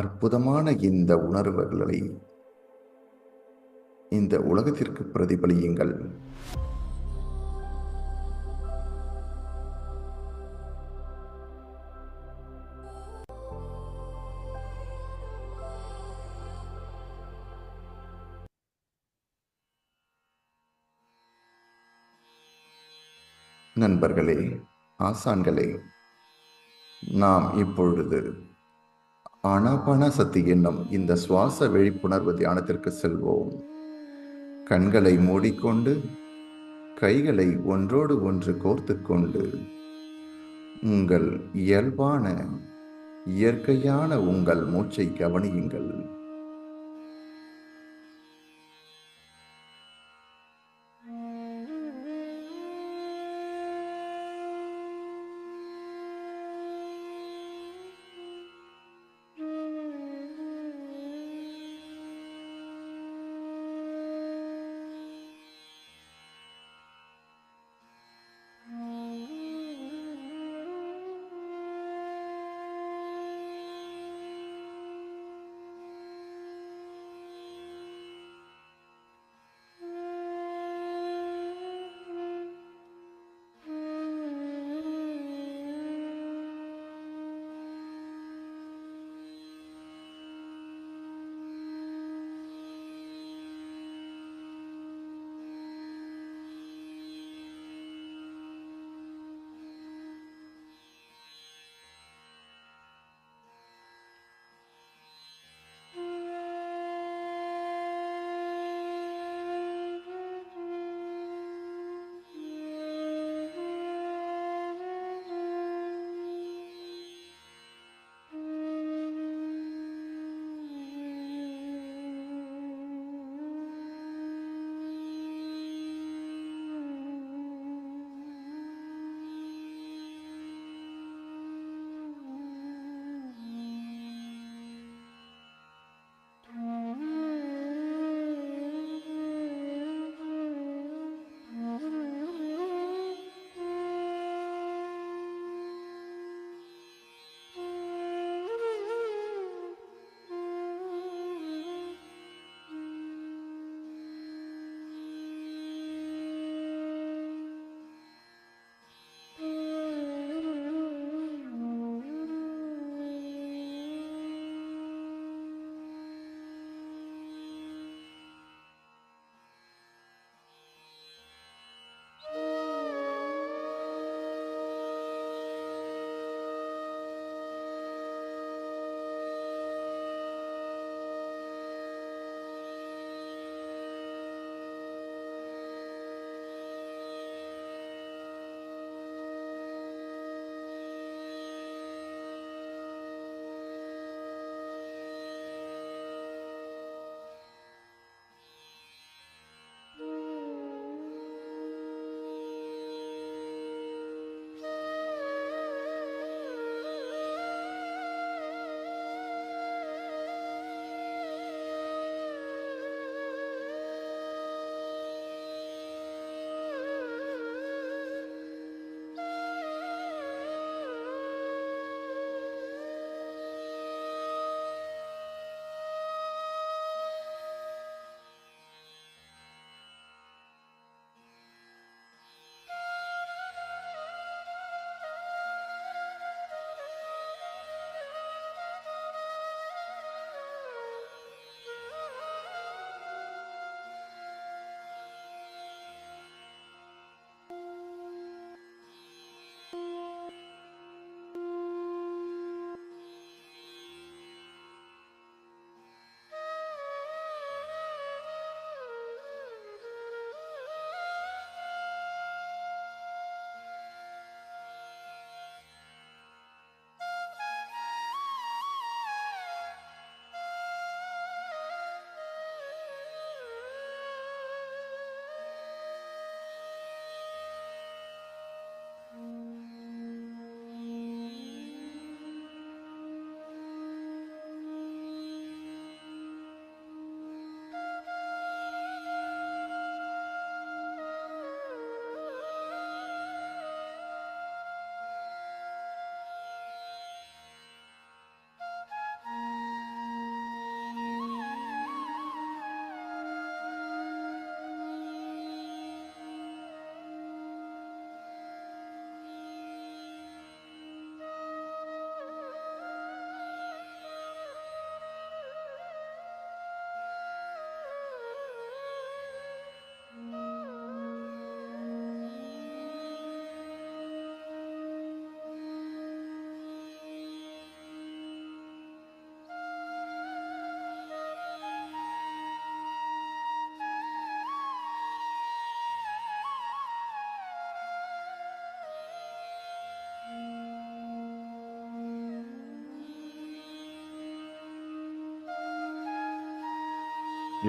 அற்புதமான இந்த உணர்வுகளை இந்த உலகத்திற்கு பிரதிபலியுங்கள். நண்பர்களே, ஆசான்களே, நாம் இப்பொழுது ஆனாபானசக்தி என்னும் இந்த சுவாச விழிப்புணர்வு தியானத்திற்கு செல்வோம். கண்களை மூடிக்கொண்டு கைகளை ஒன்றோடு ஒன்று கோர்த்து கொண்டு உங்கள் இயல்பான இயற்கையான உங்கள் மூச்சை கவனியுங்கள்.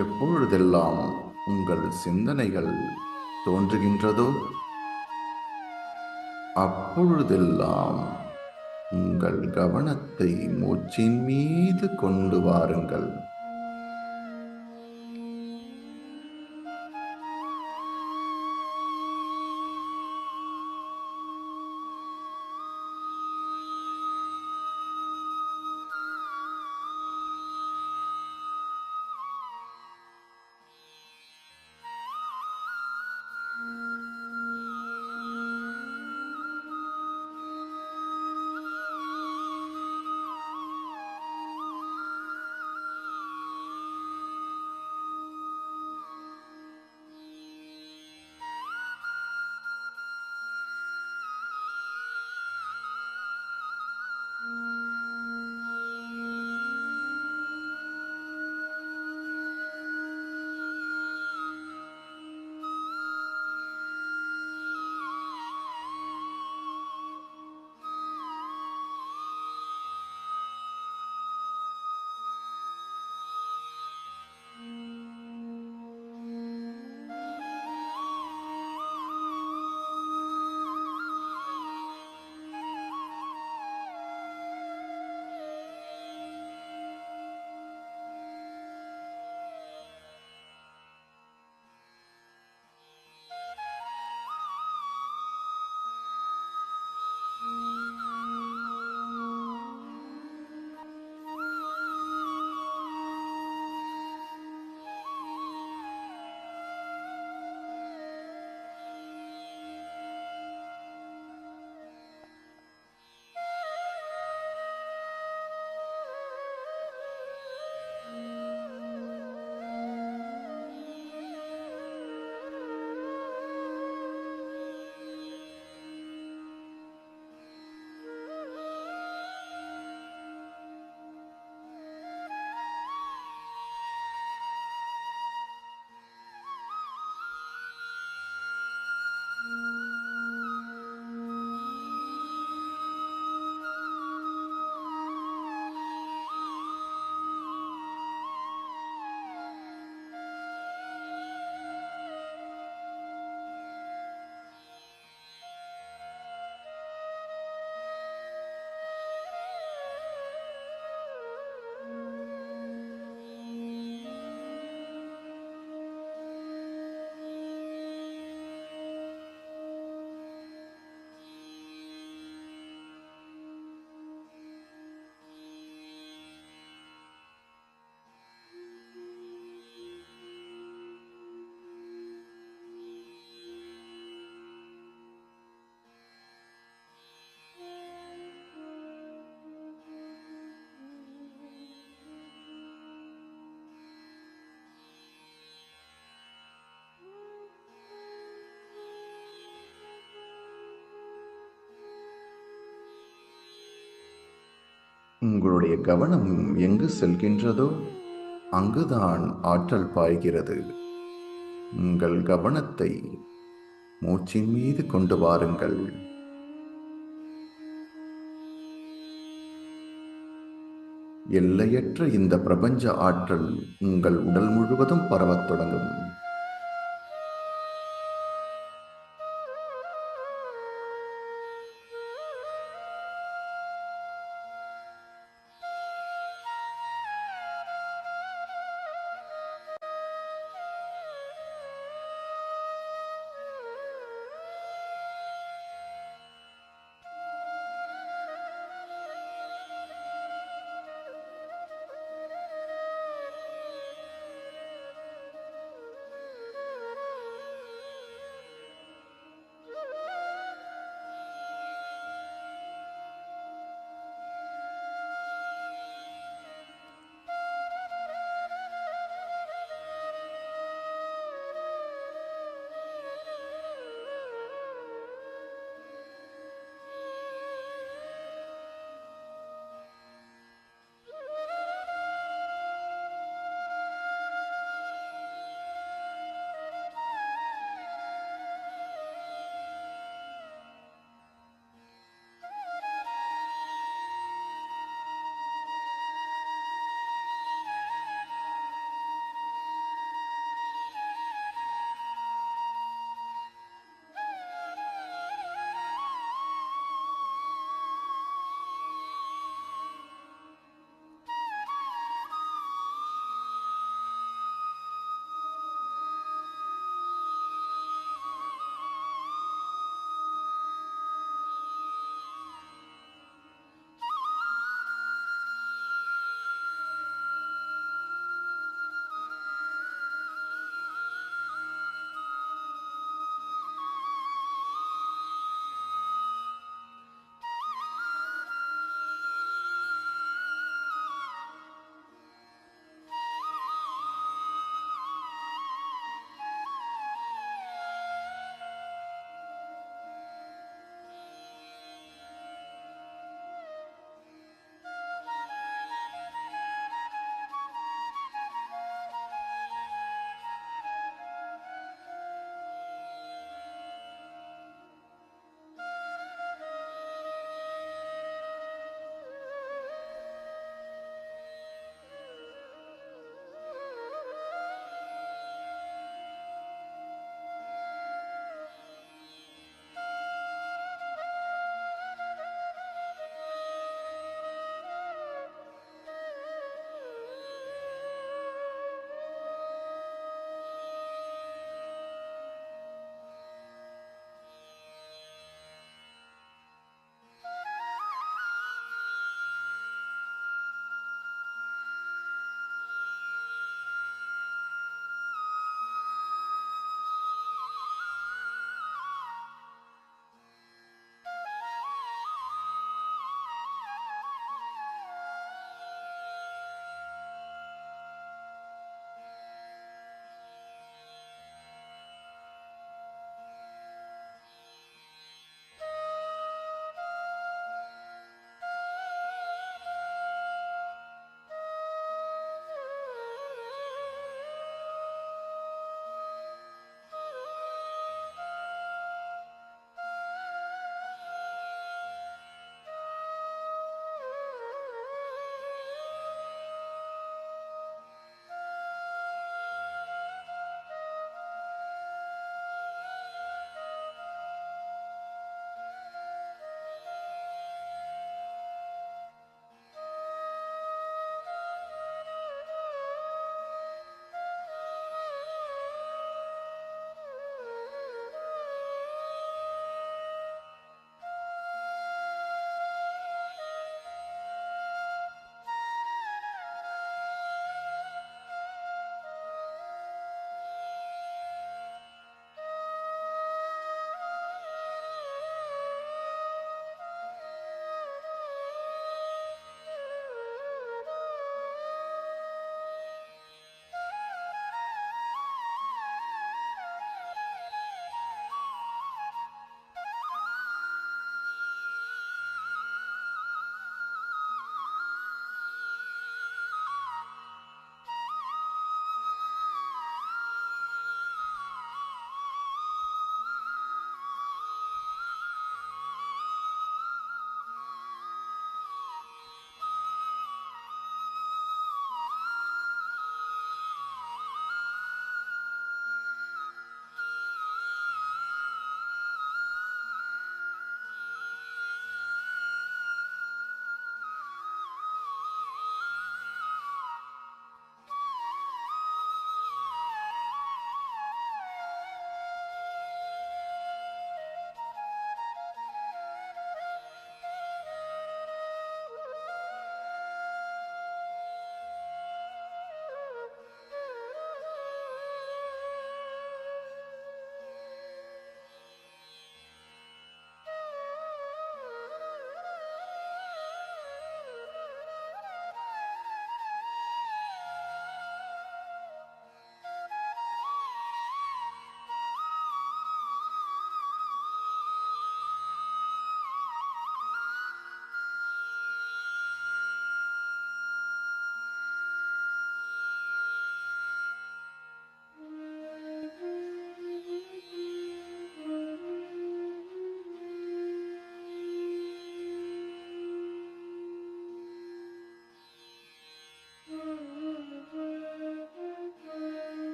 எப்பொழுதெல்லாம் உங்கள் சிந்தனைகள் தோன்றுகின்றதோ அப்பொழுதெல்லாம் உங்கள் கவனத்தை மூச்சின் மீது கொண்டு வாருங்கள். உங்களுடைய கவனம் எங்கு செல்கின்றதோ அங்குதான் ஆற்றல் பாய்கிறது. உங்கள் கவனத்தை மூச்சின் மீது கொண்டு வாருங்கள். எல்லையற்ற இந்த பிரபஞ்ச ஆற்றல் உங்கள் உடல் முழுவதும் பரவத் தொடங்கும்.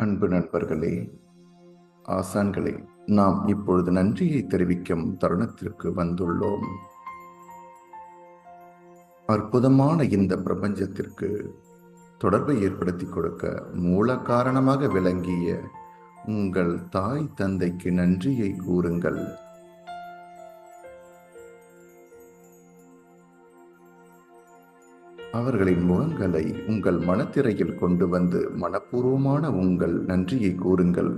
அன்பு நண்பர்களே, ஆசான்களே, நாம் இப்பொழுது நன்றியை தெரிவிக்கும் தருணத்திற்கு வந்துள்ளோம். அற்புதமான இந்த பிரபஞ்சத்திற்கு தொடர்பை ஏற்படுத்தி கொடுக்க மூல காரணமாக விளங்கிய உங்கள் தாய் தந்தைக்கு நன்றியை கூறுங்கள். அவர்களின் முகங்களை உங்கள் மனத்திரையில் கொண்டு வந்து மனப்பூர்வமான உங்கள் நன்றியை கூறுங்கள்.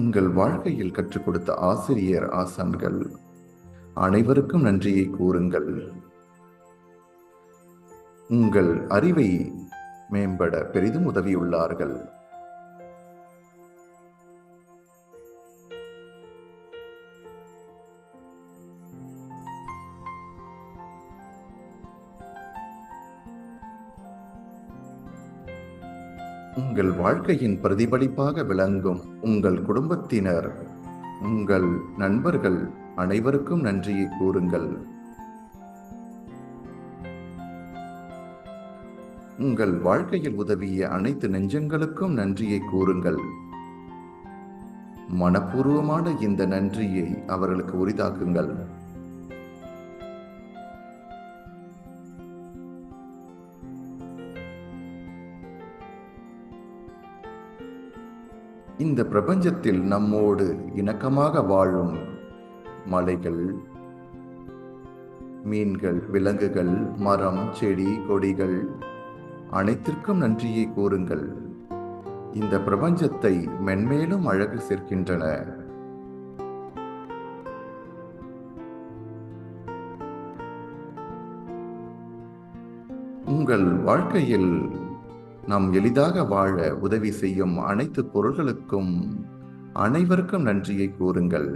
உங்கள் வாழ்க்கையில் கற்றுக் கொடுத்த ஆசிரியர், ஆசான்கள் அனைவருக்கும் நன்றியை கூறுங்கள். உங்கள் அறிவை மேம்பட பெரிதும் உதவியுள்ளார்கள். உங்கள் வாழ்க்கையின் பிரதிபலிப்பாக விளங்கும் உங்கள் குடும்பத்தினர், உங்கள் நண்பர்கள் அனைவருக்கும் நன்றியை கூறுங்கள். உங்கள் வாழ்க்கையில் உதவிய அனைத்து நெஞ்சங்களுக்கும் நன்றியை கூறுங்கள். மனப்பூர்வமான இந்த நன்றியை அவர்களுக்கு உரிதாக்குங்கள். இந்த பிரபஞ்சத்தில் நம்மோடு இணக்கமாக வாழும் மலைகள், மீன்கள், விலங்குகள், மரம், செடி, கொடிகள் அனைத்திற்கும் நன்றியை கூறுங்கள். இந்த பிரபஞ்சத்தை மென்மேலும் அழகு சேர்க்கின்றன. உங்கள் வாழ்க்கையில் நாம் எளிதாக வாழ உதவி செய்யும் அனைத்து பொருள்களுக்கும் அனைவருக்கும் நன்றியை கூறுங்கள்.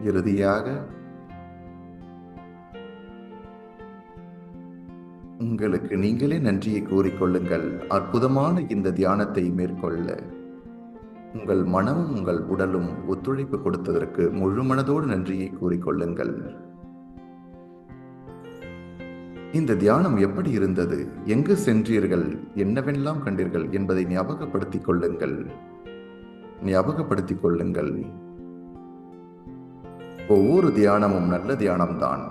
இறுதியாக உங்களுக்கு நீங்களே நன்றியை கூறிக்கொள்ளுங்கள். அற்புதமான இந்த தியானத்தை மேற்கொள்ள உங்கள் மனமும் உங்கள் உடலும் ஒத்துழைப்பு கொடுத்ததற்கு முழு மனதோடு நன்றியை கூறிக்கொள்ளுங்கள். இந்த தியானம் எப்படி இருந்தது, எங்கு சென்றீர்கள், என்னவெல்லாம் கண்டீர்கள் என்பதை ஞாபகப்படுத்திக் கொள்ளுங்கள். ஒவ்வொரு தியானமும் நல்ல தியானம்தான்.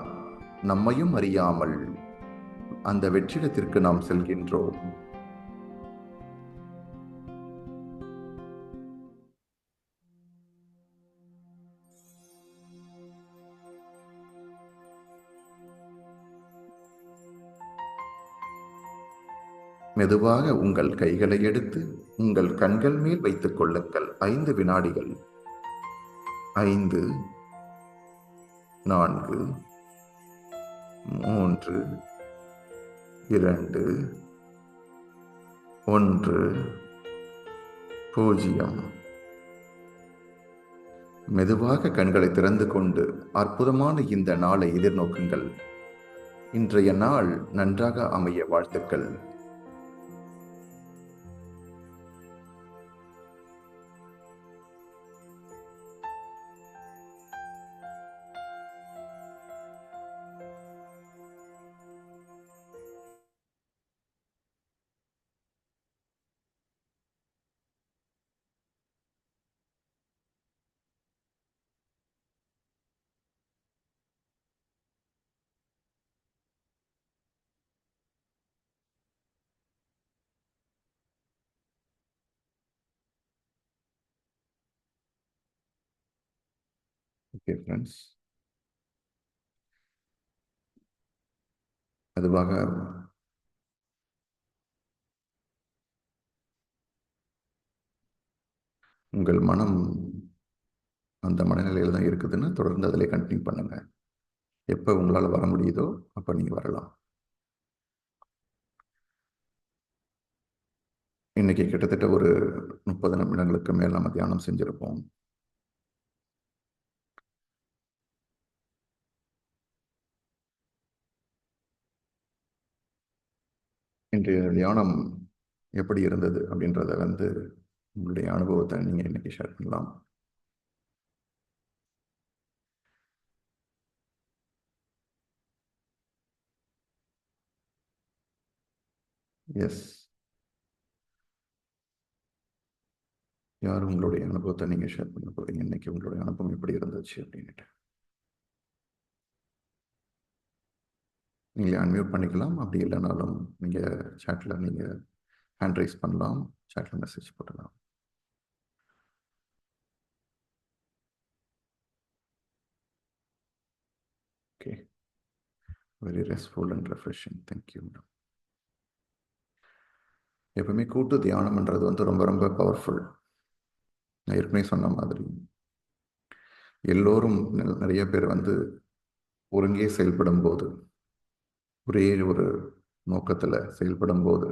நம்மையும் அறியாமல் அந்த வெற்றிடத்திற்கு நாம் செல்கின்றோம். மெதுவாக உங்கள் கைகளை எடுத்து உங்கள் கண்கள் மேல் வைத்துக் கொள்ளுங்கள். 5 வினாடிகள். 5, 4, 3, 2, 1, 0. மெதுவாக கண்களை திறந்து கொண்டு அற்புதமான இந்த நாளை எதிர்நோக்குங்கள். இன்றைய நாள் நன்றாக அமைய வாழ்த்துக்கள். ஓகே ஃப்ரெண்ட்ஸ், அதுவாக உங்கள் மனம் அந்த மனநிலையில் தான் இருக்குதுன்னு தொடர்ந்து அதிலே கண்டினியூ பண்ணுங்க. எப்போ உங்களால் வர முடியுதோ அப்போ நீங்கள் வரலாம். இன்னைக்கு கிட்டத்தட்ட ஒரு 30 நிமிடங்களுக்கு மேல் நம்ம தியானம் செஞ்சிருப்போம். இன்றைய தியானம் எப்படி இருந்தது அப்படின்றத உங்களுடைய அனுபவத்தை நீங்கள் இன்னைக்கு ஷேர் பண்ணலாம். எஸ். யார் உங்களுடைய அனுபவத்தை நீங்க ஷேர் பண்ண போறீங்க? இன்னைக்கு உங்களுடைய அனுபவம் எப்படி இருந்துச்சு அப்படின்னுட்டு. நீங்களே அன்மியூட் பண்ணிக்கலாம். அப்படி இல்லைனாலும் நீங்க சாட்ல நீங்க ஹேண்ட் ரைஸ் பண்ணலாம், சாட்ல மெசேஜ் போடலாம். Okay, very RESTful and refreshing. Thank you madam. எப்பவுமே கூட்டு தியானம்ன்றது வந்து ரொம்ப ரொம்ப பவர்ஃபுல். நான் ஏற்கனவே சொன்ன மாதிரி எல்லோரும் நிறைய பேர் வந்து ஒருங்கே செயல்படும் போது, ஒரே ஒரு நோக்கத்தில் செயல்படும் போது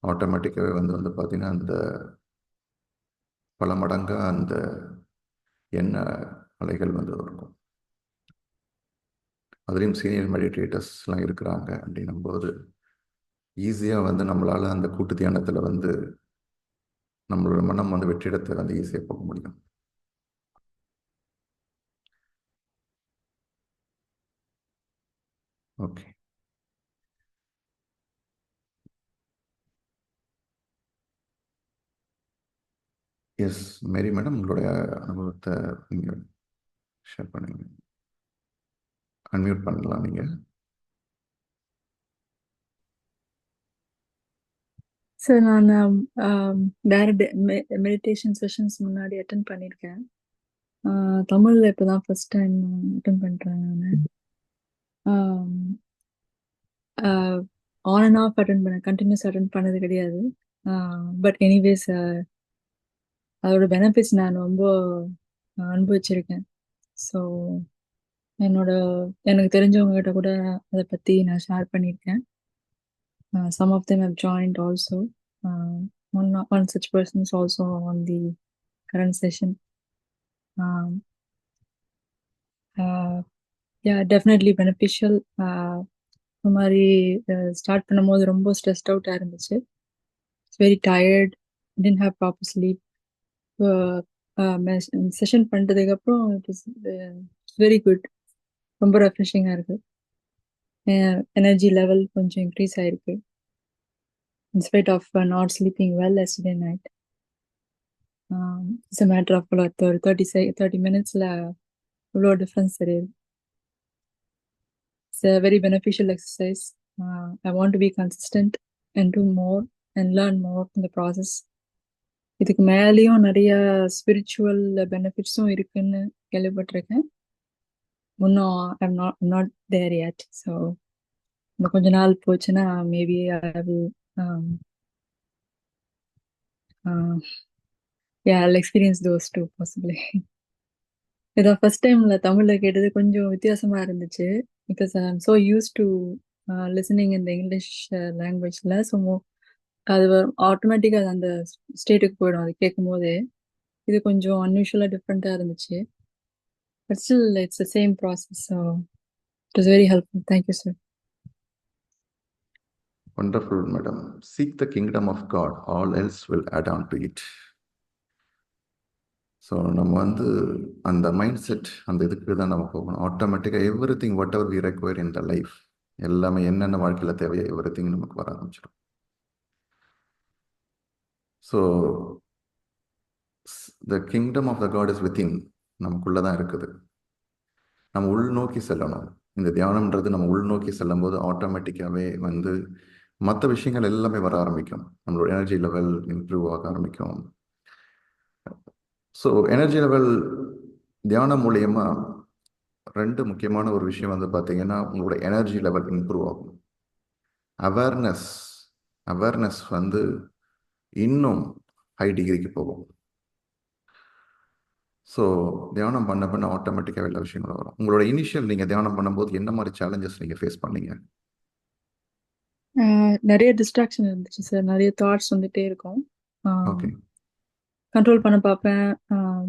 ஆட்டோமேட்டிக்காகவே வந்து பார்த்தீங்கன்னா அந்த பல மடங்காக அந்த எண்ண அலைகள் வந்து இருக்கும். அதுலேயும் சீனியர் மெடிடேட்டர்ஸ்லாம் இருக்கிறாங்க அப்படின்னும் போது ஈஸியாக வந்து நம்மளால் அந்த கூட்டு தியானத்தில் வந்து நம்மளோட மனம் வந்து வெற்றிடத்தை வந்து ஈஸியாக போக முடியும். ஓகே, எஸ் மேரி மேடம், உங்களுடைய அனுபவத்தை நீங்கள் ஷேர் பண்ணுங்க. அன்மியூட் பண்ணலாம் நீங்கள். சார் நான் டைரக்ட் மெடிடேஷன் செஷன்ஸ் முன்னாடி அட்டன் பண்ணியிருக்கேன். தமிழில் இப்போ தான் ஃபர்ஸ்ட் டைம் அட்டன் பண்ணுறேன் நான். ஆன் அண்ட் ஆஃப் அட்டன் பண்ணேன், கண்டினியூஸ் அட்டன் பண்ணது கிடையாது. பட் எனிவேஸ் அதோட பெனிஃபிட்ஸ் நான் ரொம்ப அனுபவிச்சிருக்கேன். ஸோ எனக்கு தெரிஞ்சவங்க கிட்ட கூட அதை பற்றி நான் ஷேர் பண்ணியிருக்கேன். Some of them have joined also. One such person is also on the current session. Yeah, definitely beneficial. இந்த மாதிரி ஸ்டார்ட் பண்ணும்போது ரொம்ப ஸ்ட்ரெஸ்ட் அவுட்டாக இருந்துச்சு. It's very tired, didn't have proper sleep. Session பண்ணுறதுக்கப்புறம் இட் இஸ் வெரி குட், ரொம்ப ரெஃப்ரெஷிங்காக இருக்கு. எனர்ஜி லெவல் கொஞ்சம் இன்க்ரீஸ் ஆயிருக்கு in spite of not sleeping well yesterday night. It's a matter of 30 minutes-ல இவ்வளோ டிஃப்ரென்ஸ் தெரியுது. It's a very beneficial exercise. I want to be consistent and do more and learn more in the process. இதுக்கு மேலேயும் நிறைய spiritual பெனிஃபிட்ஸும் இருக்குன்னு கேள்விப்பட்டிருக்கேன். இன்னும் I'm not there yet. So இன்னும் கொஞ்ச நாள் போச்சுன்னா maybe I will I'll experience those too possibly. இதை ஃபர்ஸ்ட் டைம்ல தமிழ்ல கேட்டது கொஞ்சம் வித்தியாசமா இருந்துச்சு. Because I am so use to listening இந்த இங்கிலீஷ் லாங்குவேஜ்ல. ஸோ அது ஆட்டோமேட்டிக்காக அது அந்த ஸ்டேட்டுக்கு போயிடும் அது கேட்கும் போதே. இது கொஞ்சம் அன்யூஷுவலாக டிஃப்ரெண்ட்டாக இருந்துச்சு. But still it's the same process. So it was very helpful. Thank you sir. Wonderful, madam. Seek the kingdom of God, all else will add on to it. So நம்ம வந்து அந்த மைண்ட் செட் அந்த இதுக்கு தான் நம்ம போகணும். ஆட்டோமேட்டிக்காக everything whatever we require in the life, எல்லாமே என்னென்ன வாழ்க்கையில் தேவையோ எவ்ரி திங் நமக்கு வர ஆரம்பிச்சிடும். So the kingdom of the God is within, நமக்குள்ளே தான் இருக்குது. நம்ம உள்நோக்கி செல்லணும். இந்த தியானம்ன்றது நம்ம உள்நோக்கி செல்லும் போது ஆட்டோமேட்டிக்காகவே வந்து மற்ற விஷயங்கள் எல்லாமே வர ஆரம்பிக்கும். நம்மளோட எனர்ஜி லெவல் இம்ப்ரூவ் ஆக ஆரம்பிக்கும். ஸோ எனர்ஜி லெவல் தியானம் மூலயமா ரெண்டு முக்கியமான ஒரு விஷயம் வந்து பார்த்தீங்கன்னா, உங்களோட எனர்ஜி லெவல் இம்ப்ரூவ் ஆகும். அவேர்னஸ் வந்து இன்னும் ஹை டிகிரிக்கு போகும். ஸோ தியானம் பண்ண ஆட்டோமேட்டிக்காக எல்லா விஷயங்களும் வரும். உங்களோட இனிஷியல் நீங்கள் தியானம் பண்ணும்போது என்ன மாதிரி சேலஞ்சஸ் நீங்கள் ஃபேஸ் பண்ணீங்க? நிறைய டிஸ்ட்ராக்ஷன் இருந்துச்சு சார். நிறைய தாட்ஸ் வந்துட்டே இருக்கும். ஓகே, கண்ட்ரோல் பண்ண பார்ப்பேன்,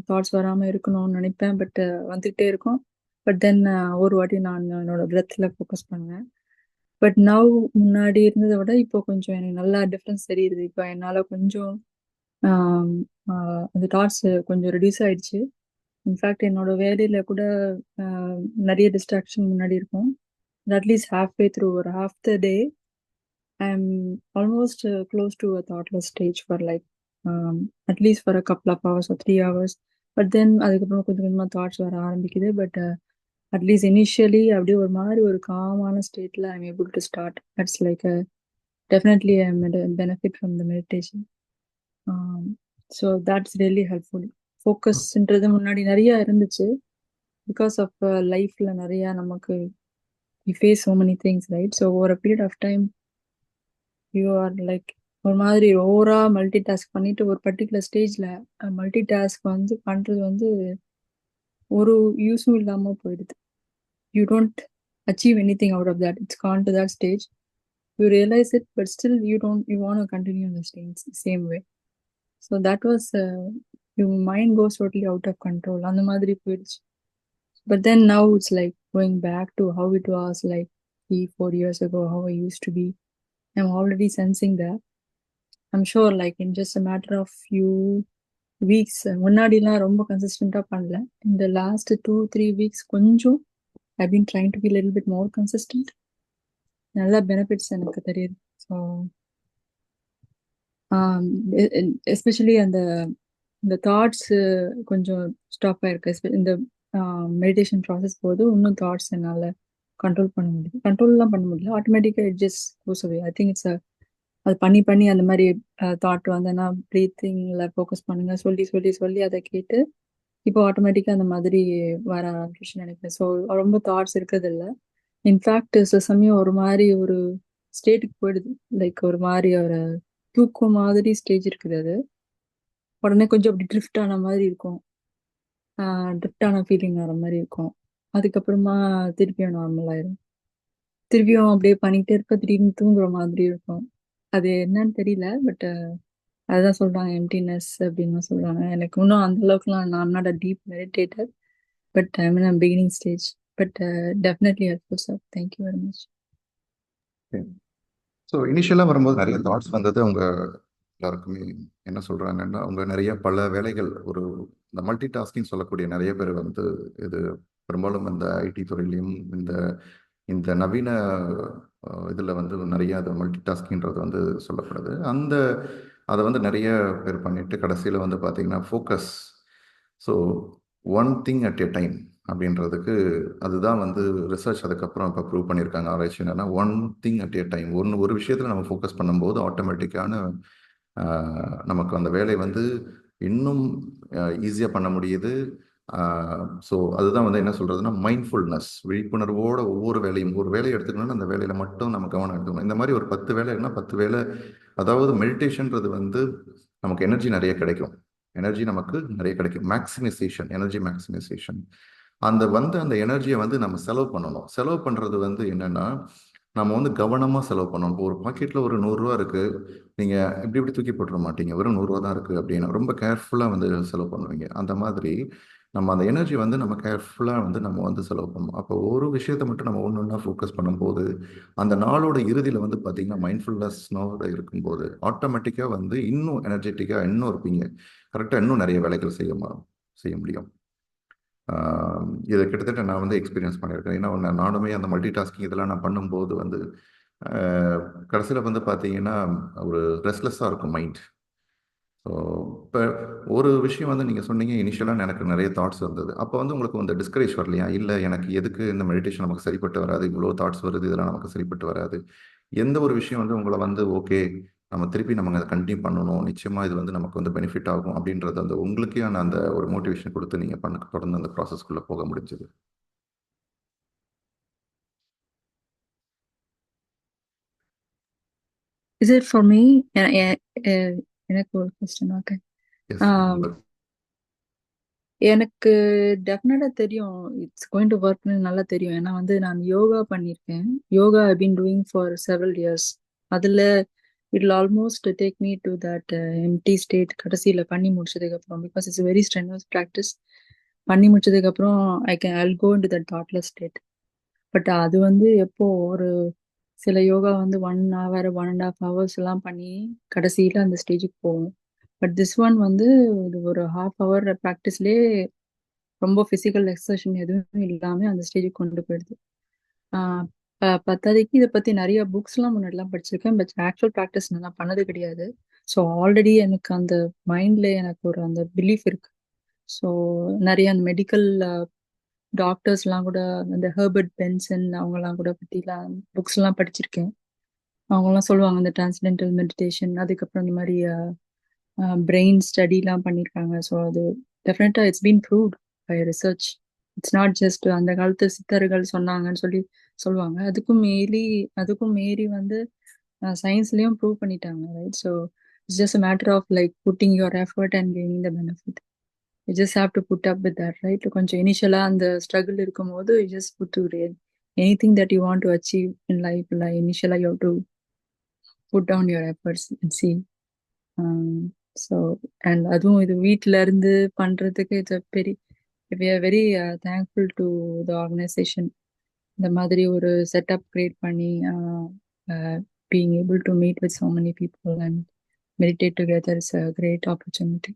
தாட்ஸ் வராமல் இருக்கணும்னு நினைப்பேன். பட் வந்துகிட்டே இருக்கும். பட் தென் ஒரு வாட்டி நான் என்னோட பிரெத்தில் ஃபோக்கஸ் பண்ணுவேன். பட் நவ் முன்னாடி இருந்ததை விட இப்போ கொஞ்சம் எனக்கு நல்லா டிஃப்ரென்ஸ் தெரியுது. இப்போ என்னால் கொஞ்சம் அந்த தாட்ஸ் கொஞ்சம் ரெடியூஸ் ஆயிடுச்சு. இன்ஃபேக்ட் என்னோட வேலையில கூட நிறைய டிஸ்ட்ராக்ஷன் முன்னாடி இருக்கும். அட்லீஸ்ட் halfway through ஒரு half the day I'm almost close to a thoughtless stage for like at least for a couple of hours or 3 hours. But then அதுக்கப்புறம் கொஞ்சம் கொஞ்சமா தாட்ஸ் வர ஆரம்பிக்குது. பட் அட்லீஸ்ட் இனிஷியலி அப்படியே ஒரு மாதிரி ஒரு காமான ஸ்டேட்ல I'm able to start. That's like definitely I benefit from the meditation. So that's really helpful. ஃபோக்கஸ்ன்றது முன்னாடி நிறைய இருந்துச்சு. பிகாஸ் ஆஃப் லைஃப்ல நிறைய நமக்கு we face so many things, right? So over a period of time you are like ஒரு மாதிரி ஓவரா மல்டி டாஸ்க் பண்ணிட்டு ஒரு பர்டிகுலர் ஸ்டேஜ்ல மல்டி டாஸ்க் வந்து பண்றது வந்து ஒரு யூஸும் இல்லாம போயிடுது. You don't achieve anything out of that. It's gone to that stage. You realise it but still you want to continue the same way. So that was you mind goes totally out of control. அந்த மாதிரி போயிடுச்சு. But then now it's like going back to how it was like 3-4 years ago, how I used to be. I'm already sensing that. I'm sure like in just a matter of few weeks, முன்னாடிலாம் ரொம்ப கன்சிஸ்டண்டா பண்ணல. In the last 2-3 weeks கொஞ்சம் I've been trying to be a little bit more consistent. நல்ல benefits எனக்கு தெரியுது. So especially இந்த thoughts கொஞ்சம் stop ஆயிருக்கு. இந்த மெடிடேஷன் ப்ராசஸ் போது இன்னும் தாட்ஸ் என்னால் கண்ட்ரோல் பண்ண முடியுது. கண்ட்ரோல்லாம் பண்ண முடியல, ஆட்டோமேட்டிக்காக it just cos away. I think it's அது பண்ணி அந்த மாதிரி தாட் வந்து நான் ப்ரீத்திங்கில் ஃபோக்கஸ் பண்ணுங்க சொல்லி சொல்லி சொல்லி அதை கேட்டு இப்போ ஆட்டோமேட்டிக்காக அந்த மாதிரி வர ஆரம்பிச்சுன்னு நினைக்கிறேன். ஸோ ரொம்ப தாட்ஸ் இருக்கிறது இல்லை. இன்ஃபேக்ட் சில சமயம் ஒரு மாதிரி ஒரு ஸ்டேட்டுக்கு போயிடுது. லைக் ஒரு மாதிரி ஒரு தூக்கம் மாதிரி ஸ்டேஜ் இருக்குது. அது உடனே கொஞ்சம் அப்படி ட்ரிஃப்ட் ஆன மாதிரி இருக்கும். ட்ரிஃப்ட் ஆன ஃபீலிங் வர மாதிரி இருக்கும். அதுக்கப்புறமா திருப்பியும் நார்மல் ஆயிடும். திருப்பியும் அப்படியே பண்ணிக்கிட்டே இருக்க, திடீர்னு தூங்குற மாதிரி இருக்கும். அது என்னன்னு தெரியல. பட் அதுதான் சொல்றாங்க எம்டினஸ் அப்படின்னு சொல்றாங்க. எனக்கு இன்னும் அந்த அளவுக்குலாம் நான் not a deep meditator, but I mean beginning stage. But definitely helpful sir. Thank you very much. So இனிஷியலாக வரும்போது நிறைய தாட்ஸ் வந்தது. அவங்க எல்லாருக்குமே என்ன சொல்கிறாங்கன்னா, அவங்க நிறைய பல வேலைகள் ஒரு இந்த மல்டி டாஸ்கிங் சொல்லக்கூடிய நிறைய பேர் வந்து இது பெரும்பாலும் இந்த ஐடி துறையிலையும் இந்த இந்த நவீன இதில் வந்து நிறைய அது மல்டி டாஸ்கிங்கிறது வந்து சொல்லப்படுது. அதை வந்து நிறைய பேர் பண்ணிட்டு கடைசியில் வந்து பார்த்தீங்கன்னா focus. So one thing at a time அப்படின்றதுக்கு அதுதான் வந்து ரிசர்ச் அதுக்கப்புறம் இப்போ ப்ரூவ் பண்ணியிருக்காங்க. ஆராய்ச்சி என்னன்னா one thing at a time, ஒரு விஷயத்தில் நம்ம ஃபோக்கஸ் பண்ணும்போது ஆட்டோமேட்டிக்கான நமக்கு அந்த வேலை வந்து இன்னும் ஈஸியாக பண்ண முடியுது. ஸோ அதுதான் வந்து என்ன சொல்கிறதுனா மைண்ட்ஃபுல்னஸ், விழிப்புணர்வோட ஒவ்வொரு வேலையும் ஒரு வேலையை எடுத்துக்கணும்னா அந்த வேலையில் மட்டும் நம்ம கவனம் எடுத்துக்கணும். இந்த மாதிரி ஒரு 10 வேலை இருக்குன்னா 10 வேலை. அதாவது மெடிடேஷன்றது வந்து நமக்கு எனர்ஜி நிறைய கிடைக்கும். எனர்ஜி நமக்கு நிறைய கிடைக்கும். Maximisation, energy maximisation. அந்த எனர்ஜியை வந்து நம்ம செலவு பண்ணணும். செலவு பண்ணுறது வந்து என்னென்னா நம்ம வந்து கவனமாக செலவு பண்ணணும். இப்போ ஒரு பாக்கெட்டில் ஒரு 100 ரூபா இருக்குது, நீங்கள் இப்படி தூக்கி போட்டுற மாட்டீங்க. வெறும் 100 ரூபா தான் இருக்குது அப்படின்னா ரொம்ப கேர்ஃபுல்லாக வந்து செலவு பண்ணுவீங்க. அந்த மாதிரி நம்ம அந்த எனர்ஜி வந்து நம்ம கேர்ஃபுல்லாக வந்து நம்ம வந்து செலவு பண்ணணும். அப்போ ஒரு விஷயத்தை மட்டும் நம்ம ஒன்று ஒன்றா ஃபோக்கஸ் பண்ணும்போது அந்த நாளோட இறுதியில் வந்து பார்த்தீங்கன்னா மைண்ட்ஃபுல்னஸ்னோட இருக்கும்போது ஆட்டோமேட்டிக்காக வந்து இன்னும் எனர்ஜெட்டிக்காக இன்னும் இருப்பீங்க. கரெக்டாக இன்னும் நிறைய வேலைகள் செய்ய முடியும். இதை கிட்டத்தட்ட நான் வந்து எக்ஸ்பீரியன்ஸ் பண்ணியிருக்கேன். ஏன்னா நானுமே அந்த மல்டி டாஸ்கிங் இதெல்லாம் நான் பண்ணும்போது வந்து கடைசியில் வந்து பார்த்தீங்கன்னா ஒரு ரெஸ்ட்லெஸ்ஸாக இருக்கும் மைண்ட். ஸோ இப்போ ஒரு விஷயம் வந்து நீங்கள் சொன்னீங்க, இனிஷியலாக எனக்கு நிறைய தாட்ஸ் வந்தது. அப்போ வந்து உங்களுக்கு வந்து டிஸ்கரேஜ் வரலையா? இல்லை எனக்கு எதுக்கு இந்த மெடிடேஷன் நமக்கு சரிப்பட்டு வராது, இவ்வளோ தாட்ஸ் வருது, இதெல்லாம் நமக்கு சரிப்பட்டு வராது. எந்த ஒரு விஷயம் வந்து உங்களை வந்து ஓகே நம்ம திருப்பி நம்ம அதை கண்டினியூ பண்ணணும், நிச்சயமாக இது வந்து நமக்கு வந்து பெனிஃபிட் ஆகும் அப்படின்றது அந்த உங்களுக்கே அந்த ஒரு மோட்டிவேஷன் கொடுத்து நீங்கள் தொடர்ந்து அந்த ப்ராசஸ்க்குள்ளே போக முடிஞ்சது? Is it for me? எனக்கு ஒரு கொஸ்டின். ஓகே. எனக்கு டெஃபினட்டா தெரியும் இட்ஸ் கோயிங் டு ஒர்க்னு நல்லா தெரியும். ஏன்னா வந்து நான் யோகா பண்ணியிருக்கேன். Yoga I been doing for several years. அதில் it'll almost take me to that empty state கடைசியில் பண்ணி முடிச்சதுக்கப்புறம். Because it's very strenuous practice. பண்ணி முடிச்சதுக்கப்புறம் I'll go into that thoughtless state. But அது வந்து எப்போ ஒரு சில யோகா வந்து 1 hour 1.5 hours எல்லாம் பண்ணி கடைசியில் அந்த ஸ்டேஜுக்கு போகும். பட் திஸ் ஒன் வந்து இது ஒரு 1/2 hour ப்ராக்டிஸ்லேயே ரொம்ப ஃபிசிக்கல் எக்ஸர்ஷன் எதுவும் இல்லாமல் அந்த ஸ்டேஜுக்கு கொண்டு போயிடுது. பத்தாதைக்கு இதை பத்தி நிறைய புக்ஸ்லாம் முன்னாடிலாம் படிச்சிருக்கேன். பட் ஆக்சுவல் ப்ராக்டிஸ் நான் பண்ணது கிடையாது. ஸோ ஆல்ரெடி எனக்கு அந்த மைண்ட்ல எனக்கு ஒரு அந்த பிலீஃப் இருக்கு. ஸோ நிறைய அந்த மெடிக்கல் டாக்டர்ஸ்லாம் கூட இந்த ஹெர்பர்ட் பென்சன் அவங்கலாம் கூட பற்றிலாம் புக்ஸ்லாம் படிச்சிருக்கேன். அவங்கலாம் சொல்லுவாங்க இந்த டிரான்ஸ்டென்டல் மெடிடேஷன், அதுக்கப்புறம் இந்த மாதிரி பிரெயின் ஸ்டடிலாம் பண்ணியிருக்காங்க. ஸோ அது டெஃபினட்டாக it's been proved by research. It's not just அந்த காலத்து சித்தர்கள் சொன்னாங்கன்னு சொல்லி சொல்லுவாங்க. அதுக்கும் மீறி வந்து சயின்ஸ்லயும் ப்ரூவ் பண்ணிட்டாங்க, right? So it's just a matter of like putting your effort and gaining the benefit. You just have to put up with that, right? கொஞ்சம் இனிஷியலா அந்த ஸ்ட்ரகிள் இருக்கும்போது you just put to anything that you want to achieve in life, இல்லை இனிஷியலா you to put down your efforts and see. So and அதுவும் இது வீட்டில இருந்து பண்றதுக்கு இட்ஸ் பெரிய we are very thankful to the organization. இந்த மாதிரி ஒரு செட்டப் கிரியேட் பண்ணி being able to meet with so many people and meditate together is a great opportunity.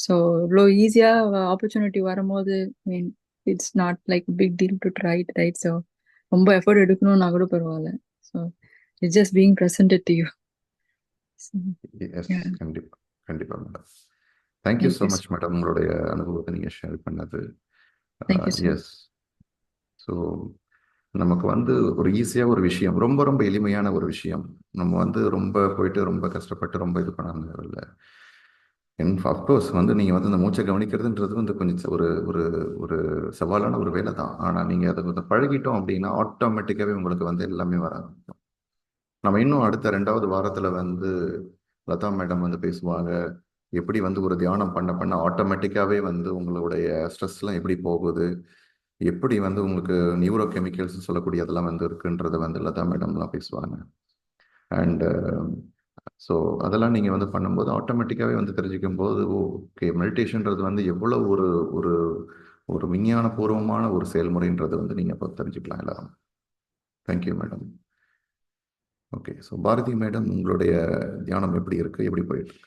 So இவ்வளோ ஈஸியாக ஆப்பர்ச்சுனிட்டி வரும்போது mean it's not like big deal to try it, right? So ரொம்ப effort எடுக்கணும்னா கூட பரவாயில்ல. So it's just being presented to you. Yes, கண்டிப்பா கண்டிப்பா madam. Thank you so much madam, உங்களுடைய அனுபவத்தை நீங்கள் ஷேர் பண்ணது. எஸ். ஸோ நமக்கு வந்து ஒரு ஈஸியாக ஒரு விஷயம், ரொம்ப ரொம்ப எளிமையான ஒரு விஷயம், நம்ம வந்து ரொம்ப போயிட்டு ரொம்ப கஷ்டப்பட்டு ரொம்ப இது பண்ண இல்லை. அஃப்கோர்ஸ் வந்து நீங்கள் வந்து இந்த மூச்சை கவனிக்கிறதுன்றது வந்து கொஞ்சம் ஒரு ஒரு ஒரு சவாலான ஒரு வேலை தான். ஆனால் நீங்கள் அதை கொஞ்சம் பழகிட்டோம் அப்படின்னா ஆட்டோமேட்டிக்காகவே உங்களுக்கு வந்து எல்லாமே வர ஆரம்பிக்கும். நம்ம இன்னும் அடுத்த 2வது வாரத்தில் வந்து லதா மேடம் வந்து பேசுவாங்க, எப்படி வந்து ஒரு தியானம் பண்ண பண்ண ஆட்டோமேட்டிக்காகவே வந்து உங்களுடைய ஸ்ட்ரெஸ்லாம் எப்படி போகுது, எப்படி வந்து உங்களுக்கு நியூரோ கெமிக்கல்ஸ் சொல்லக்கூடிய அதெல்லாம் வந்து இருக்குன்றதை வந்து லதா மேடம்லாம் பேசுவாங்க. அண்ட் ஸோ அதெல்லாம் நீங்கள் வந்து பண்ணும்போது ஆட்டோமேட்டிக்காகவே வந்து தெரிஞ்சுக்கும் போது ஓகே, மெடிடேஷன்றது வந்து எவ்வளோ ஒரு ஒரு ஒரு விஞ்ஞானபூர்வமான ஒரு செயல்முறைன்றது வந்து நீங்கள் இப்போ தெரிஞ்சுக்கலாம் எல்லாரும். Thank you madam. Okay, so Bharathi madam, உங்களுடைய தியானம் எப்படி இருக்கு, எப்படி போயிட்டு இருக்கு?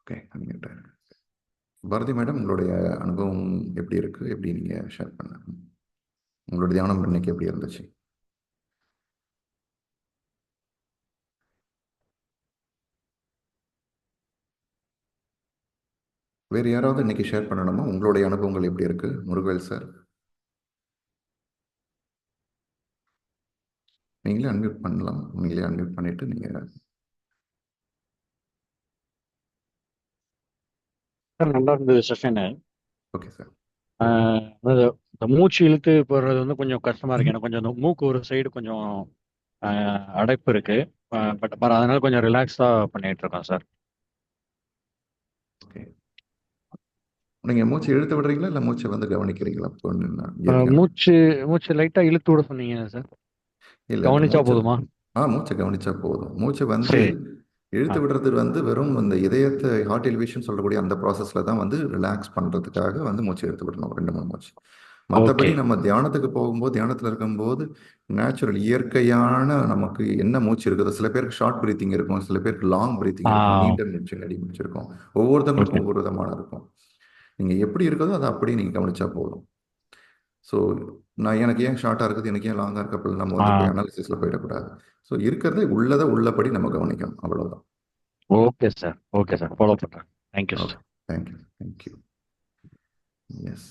ஓகே, பாரதி மேடம், உங்களுடைய அனுபவம் எப்படி இருக்கு, எப்படி நீங்க ஷேர் பண்ண, உங்களுடைய தியானம் இன்னைக்கு எப்படி இருந்துச்சு? வேறு யாராவது இன்னைக்கு ஷேர் பண்ணணுமா? உங்களுடைய அனுபவங்கள் எப்படி இருக்கு? முருகவேல் சார், நீங்களே அன்மியூட் பண்ணலாம். நீங்களே அன்மியூட் பண்ணிட்டு நீங்க. நல்லா இருந்தது செஷனு. Okay sir. இந்த மூச்சு இழுத்து போடுறது வந்து கொஞ்சம் கஷ்டமா இருக்கு எனக்கு. கொஞ்சம் இந்த மூக்கு ஒரு சைடு கொஞ்சம் அடைப்பு இருக்கு. பட் அதனால கொஞ்சம் ரிலாக்ஸா பண்ணிட்டு இருக்கோம் சார். ஓகே, நீங்க மூச்சு இழுத்து விடுறீங்களா இல்ல மூச்சை வந்து கவனிக்கிறீங்களா? மூச்சு மூச்சு லைட்டா இழுத்து விட சொன்னீங்க சார். இல்ல கவனிச்சா மூச்சு, போதுமா? மூச்சை கவனிச்சா போதும். மூச்சை வந்து சரி. இழுத்து விடுறது வந்து வெறும் இந்த இதயத்தை ஹார்ட் எலிவேஷன் சொல்லக்கூடிய அந்த ப்ராசஸ்ல தான் வந்து ரிலாக்ஸ் பண்றதுக்காக வந்து மூச்சு இழுத்து விடணும் 2-3 மூச்சு. மற்றபடி நம்ம தியானத்துக்கு போகும்போது, தியானத்தில் இருக்கும்போது நேச்சுரல் இயற்கையான நமக்கு என்ன மூச்சு இருக்குது. சில பேருக்கு ஷார்ட் பிரீத்திங் இருக்கும், சில பேருக்கு லாங் பிரீத்திங் இருக்கும், நீண்ட மூச்சு நடி மூச்சு இருக்கும். ஒவ்வொருத்தவங்களுக்கும் ஒவ்வொரு விதமான இருக்கும். நீங்க எப்படி இருக்குதோ அதை அப்படியே நீங்க கவனிச்சா போதும். ஸோ நான் எனக்கு ஏன் ஷார்ட்டாக இருக்குது, எனக்கு ஏன் லாங்காக இருக்கு அப்படின்னு நம்ம வந்து போய் அனாலிசிஸில் போயிடக்கூடாது. ஸோ இருக்கிறதே உள்ளதை உள்ளபடி நம்ம கவனிக்கணும், அவ்வளோதான். Okay sir, okay sir, follow பண்ணுறேன். Thank you sir. Thank you, thank you. Yes,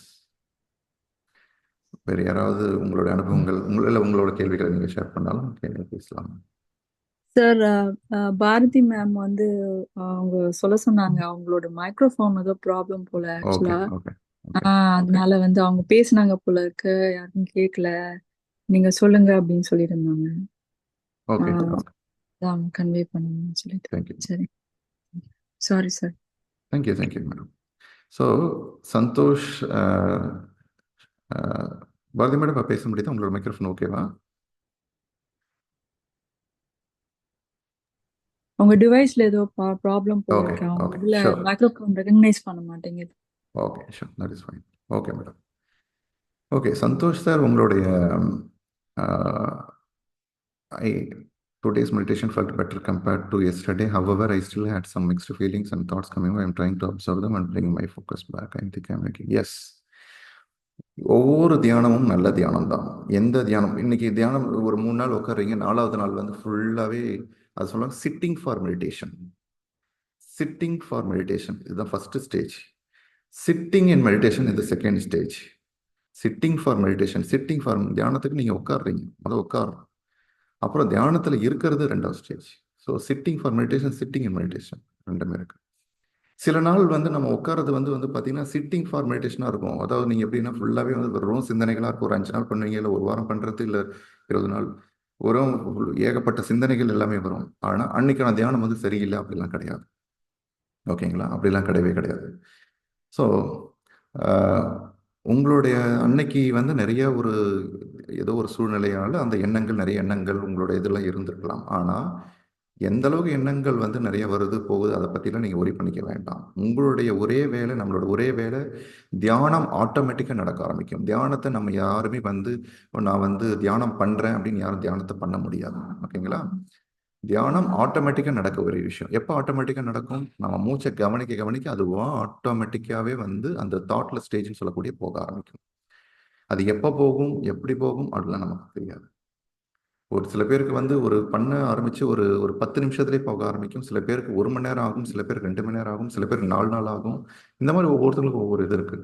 வேறு யாராவது உங்களுடைய அனுபவங்கள், உங்களோட கேள்விகளை நீங்கள் ஷேர் பண்ணாலும் பேசலாம். சார், பாரதி மேம் வந்து அவங்க சொல்ல சொன்னாங்க அவங்களோட மைக்ரோஃபோன் ஏதோ ப்ராப்ளம் போல ஆக்சுவலா. அதனால வந்து அவங்க பேசினாங்க போல இருக்கு, யாருக்கும் கேட்கல, நீங்க சொல்லுங்க அப்படின்னு சொல்லியிருந்தாங்க. அதான் கன்வே பண்ணணும்னு சொல்லிட்டு. சரி, sorry sir. Thank you madam. So Santhosh, Bharathi madam பேச முடியுதா? உங்களோட மைக்ரோஃபோன் ஓகேவா? அவங்க டிவைஸ்ல ஏதோ ப்ராப்ளம் போல ஓகே இருக்கு. அவங்க ஓகே இதுல ஷூர் மைக்ரோஃபோன் ரெகக்னைஸ் பண்ண மாட்டேங்குது. Okay sure that is fine. Okay madam. Okay Santhosh sir, உங்களுடைய I today's meditation felt better compared to yesterday. However, I still had some mixed feelings and thoughts coming. I'm trying to observe them and bring my focus back. I think I'm making yes. ஒவ்வொரு தியானமும் நல்ல தியானம் தான். எந்த தியானம் இன்னைக்கு தியானம் ஒரு 3 நாள் உட்காருங்க, 4வது நாள் வந்து ஃபுல்லாவே அது சொல்லுவாங்க sitting for meditation. Sitting for meditation இதுதான் first stage. Sitting in meditation இது second stage. Sitting for meditation, sitting for தியானத்துக்கு நீங்க உட்காடுறீங்க, அதை உட்காரணும். அப்புறம் தியானத்தில் இருக்கிறது 2வது stage. So sitting for meditation, sitting in meditation ரெண்டுமே இருக்கு. சில நாள் வந்து நம்ம உட்காரது வந்து பார்த்தீங்கன்னா சிட்டிங் ஃபார் மெடிடேஷனாக இருக்கும். அதாவது நீங்கள் எப்படின்னா ஃபுல்லாகவே வந்து வெறும் சிந்தனைகளாக இருக்கும். ஒரு 5 நாள் பண்ணுவீங்க, இல்லை ஒரு வாரம் பண்ணுறது, இல்லை 20 நாள் வரும், ஏகப்பட்ட சிந்தனைகள் எல்லாமே வரும். ஆனால் அன்னைக்கான தியானம் வந்து சரியில்லை அப்படிலாம் கிடையாது. ஓகேங்களா? அப்படிலாம் கிடையவே கிடையாது. ஸோ உங்களுடைய அன்னைக்கு வந்து நிறைய ஒரு ஏதோ ஒரு சூழ்நிலையால் அந்த எண்ணங்கள், நிறைய எண்ணங்கள் உங்களுடைய இதெல்லாம் இருந்திருக்கலாம். ஆனால் எந்த அளவுக்கு எண்ணங்கள் வந்து நிறைய வருது போகுது அதை பற்றிலாம் நீங்கள் ஒரி பண்ணிக்க வேண்டாம். உங்களுடைய ஒரே வேலை, நம்மளோட ஒரே வேலை தியானம் ஆட்டோமேட்டிக்காக நடக்க ஆரம்பிக்கும். தியானத்தை நம்ம யாருமே வந்து நான் வந்து தியானம் பண்ணுறேன் அப்படின்னு யாரும் தியானத்தை பண்ண முடியாது. ஓகேங்களா? தியானம் ஆட்டோமேட்டிக்காக நடக்க ஒரு விஷயம். எப்போ ஆட்டோமேட்டிக்காக நடக்கும்? நம்ம மூச்சை கவனிக்க கவனிக்க அதுவாக ஆட்டோமேட்டிக்காகவே வந்து அந்த தாட்ல ஸ்டேஜ்னு சொல்லக்கூடிய போக ஆரம்பிக்கும். அது எப்போ போகும், எப்படி போகும் அப்படிலாம் நமக்கு தெரியாது. ஒரு சில பேருக்கு வந்து ஒரு பண்ண ஆரம்பிச்சு ஒரு 10 நிமிஷத்துலேயே போக ஆரம்பிக்கும். சில பேருக்கு 1 மணி நேரம் ஆகும், சில பேருக்கு 2 மணி நேரம் ஆகும், சில பேருக்கு 4 நாள் ஆகும். இந்த மாதிரி ஒவ்வொருத்தருக்கும் ஒவ்வொரு இது இருக்கு.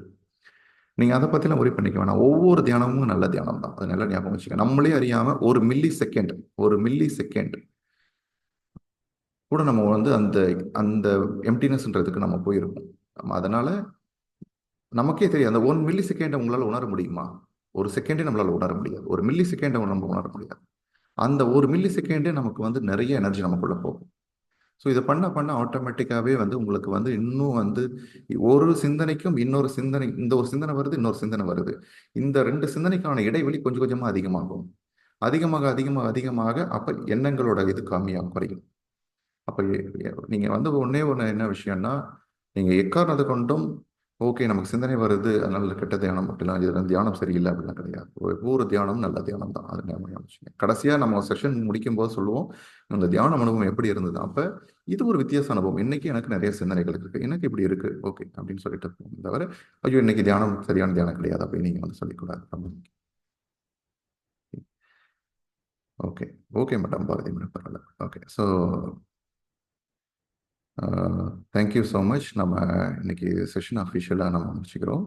நீங்க அதை பத்திலாம் ஒரி பண்ணிக்க வேணாம். ஒவ்வொரு தியானமும் நல்ல தியானம் தான். அது நல்லா ஞாபகம் வச்சுக்க. நம்மளே அறியாம ஒரு மில்லி செகண்ட் கூட நம்ம வந்து அந்த அந்த எம்டினஸ்ன்றதுக்கு நம்ம போயிருக்கோம். அதனால நமக்கே தெரியும். அந்த 1 மில்லி செகண்டை உங்களால் உணர முடியுமா? ஒரு செகண்டே நம்மளால உணர முடியாது. ஒரு மில்லி செகண்டை நம்ம உணர முடியாது. அந்த 1 மில்லி செகண்டே நமக்கு வந்து நிறைய எனர்ஜி நமக்குள்ள போகும். ஸோ இதை பண்ண ஆட்டோமேட்டிக்காவே வந்து உங்களுக்கு வந்து இன்னும் வந்து ஒரு சிந்தனைக்கும் இன்னொரு சிந்தனை, இந்த ஒரு சிந்தனை வருது, இன்னொரு சிந்தனை வருது. இந்த 2 சிந்தனைக்கான இடைவெளி கொஞ்சம் கொஞ்சமா அதிகமாகும். அதிகமாக அப்ப எண்ணங்களோட இது கம்மியாக குறையும். அப்ப நீங்க வந்து ஒண்ணு என்ன விஷயம்னா, நீங்க எக்காரணத்தை கொண்டும் ஓகே நமக்கு சிந்தனை வருது, அதனால கெட்ட தியானம் அப்படிலாம், இது தியானம் சரியில்லை அப்படிலாம் கிடையாது. ஒவ்வொரு தியானமும் நல்ல தியானம் தான். அது ஞாபகம் வச்சுக்கோங்க. கடைசியா நம்ம செஷன் முடிக்கும் போது சொல்லுவோம், இந்த தியான அனுபவம் எப்படி இருந்தது. அப்ப இது ஒரு வித்தியாச அனுபவம். இன்னைக்கு எனக்கு நிறைய சிந்தனைகள் இருக்கு, எனக்கு இப்படி இருக்கு, ஓகே அப்படின்னு சொல்லிட்டு போகும். தவிர ஐயோ இன்னைக்கு தியானம் சரியான தியானம் கிடையாது அப்படின்னு நீங்க வந்து சொல்லிக்கூடாது. Okay okay madam, Bharathi madam, பரவாயில்ல. Okay so thank you so much. நம்ம இன்னைக்கு செஷன் அஃபிஷியலாக நம்ம முடிச்சுக்கிறோம்.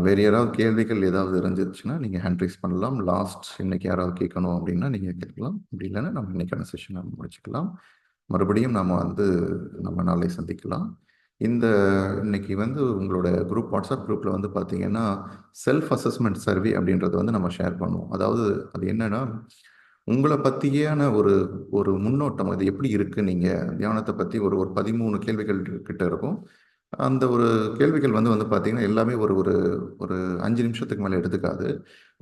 வேறு யாராவது கேள்விகள் ஏதாவது இருந்துச்சுன்னா நீங்கள் ஹேண்ட் ரைஸ் பண்ணலாம். லாஸ்ட் இன்னைக்கு யாராவது கேட்கணும் அப்படின்னா நீங்கள் கேட்கலாம். அப்படி இல்லைன்னா நம்ம இன்னைக்கான செஷன் நம்ம முடிச்சுக்கலாம். மறுபடியும் நம்ம வந்து நம்ம நாளை சந்திக்கலாம். இந்த இன்னைக்கு வந்து உங்களோட குரூப், வாட்ஸ்அப் குரூப்பில் வந்து பார்த்தீங்கன்னா செல்ஃப் அசஸ்மெண்ட் சர்வே அப்படின்றது வந்து நம்ம ஷேர் பண்ணுவோம். அதாவது அது என்னன்னா, உங்களை பற்றியான ஒரு ஒரு முன்னோட்டம், அது எப்படி இருக்குது, நீங்கள் தியானத்தை பற்றி ஒரு 13 கேள்விகள் கிட்ட இருக்கும். அந்த ஒரு கேள்விகள் வந்து பார்த்தீங்கன்னா எல்லாமே ஒரு ஒரு ஒரு 5 நிமிஷத்துக்கு மேலே எடுத்துக்காது.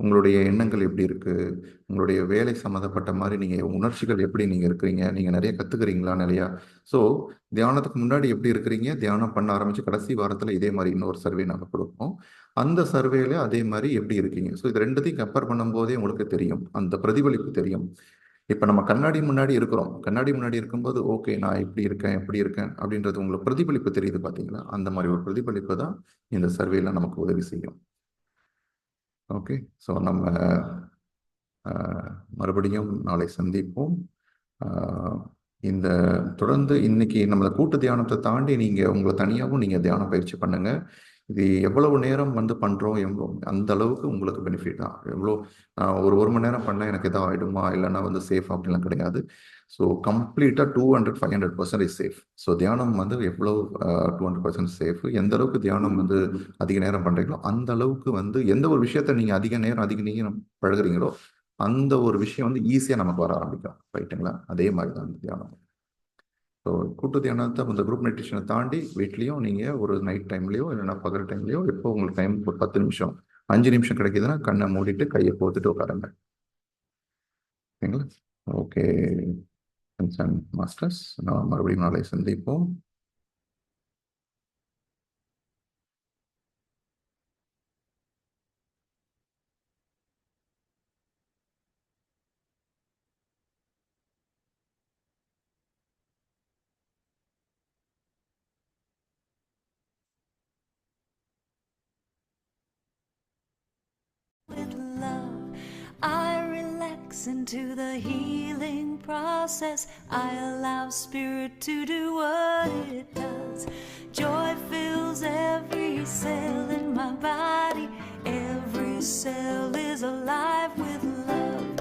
உங்களுடைய எண்ணங்கள் எப்படி இருக்குது, உங்களுடைய வேலை சம்மந்தப்பட்ட மாதிரி நீங்கள் உணர்ச்சிகள் எப்படி நீங்கள் இருக்கிறீங்க, நீங்கள் நிறைய கற்றுக்கிறீங்களா நிறையா. ஸோ தியானத்துக்கு முன்னாடி எப்படி இருக்கிறீங்க, தியானம் பண்ண ஆரம்பித்து கடைசி வாரத்தில் இதே மாதிரி இன்னொரு சர்வே நாங்கள் கொடுப்போம். அந்த சர்வேல அதே மாதிரி எப்படி இருக்கீங்க. ஸோ இது ரெண்டுத்தையும் கம்பேர் பண்ணும்போதே உங்களுக்கு தெரியும், அந்த பிரதிபலிப்பு தெரியும். இப்போ நம்ம கண்ணாடி முன்னாடி இருக்கிறோம், கண்ணாடி முன்னாடி இருக்கும்போது ஓகே நான் எப்படி இருக்கேன் அப்படின்றது உங்களுக்கு பிரதிபலிப்பு தெரியுது பார்த்தீங்களா. அந்த மாதிரி ஒரு பிரதிபலிப்பு தான் இந்த சர்வேல நமக்கு உதவி செய்யும். ஓகே ஸோ நம்ம மறுபடியும் நாளை சந்திப்போம். இந்த தொடர்ந்து இன்னைக்கு நம்ம கூட்டு தியானத்தை தாண்டி நீங்கள் உங்களை தனியாகவும் நீங்கள் தியானம் பயிற்சி பண்ணுங்க. இது எவ்வளவு நேரம் வந்து பண்ணுறோம், அந்த அளவுக்கு உங்களுக்கு பெனிஃபிட் தான். எவ்வளோ ஒரு மணி நேரம் பண்ணால் எனக்கு எதாவது ஆகிடுமா, இல்லைன்னா வந்து சேஃப் அப்படிலாம் கிடையாது. ஸோ கம்ப்ளீட்டாக 200-500% இஸ் சேஃப். ஸோ தியானம் வந்து எவ்வளோ 200% சேஃப். எந்த அளவுக்கு தியானம் வந்து அதிக நேரம் பண்ணுறீங்களோ அந்த அளவுக்கு வந்து எந்த ஒரு விஷயத்த நீங்கள் அதிக நேரம் பழகுறீங்களோ அந்த ஒரு விஷயம் வந்து ஈஸியாக நமக்கு வர ஆரம்பிக்கும். ரைட்டுங்களா? அதே மாதிரி தான் இந்த தியானம். ஸோ கூட்டு தியானத்தை அந்த குரூப் மெடிடேஷனை தாண்டி வீட்லேயும் நீங்கள் ஒரு நைட் டைம்லேயோ இல்லைன்னா பகல் டைம்லேயோ எப்போ உங்களுக்கு டைம் ஒரு 10 நிமிஷம் 5 நிமிஷம் கிடைக்குதுன்னா கண்ணை மூடிட்டு கையை போத்துட்டு உட்காருங்க. ஓகேங்களா? Okay, and masters. நான் மறுபடியும் நாளை சந்திப்போம். With love, I relax into the healing process. I allow spirit to do what it does. Joy fills every cell in my body. Every cell is alive with love.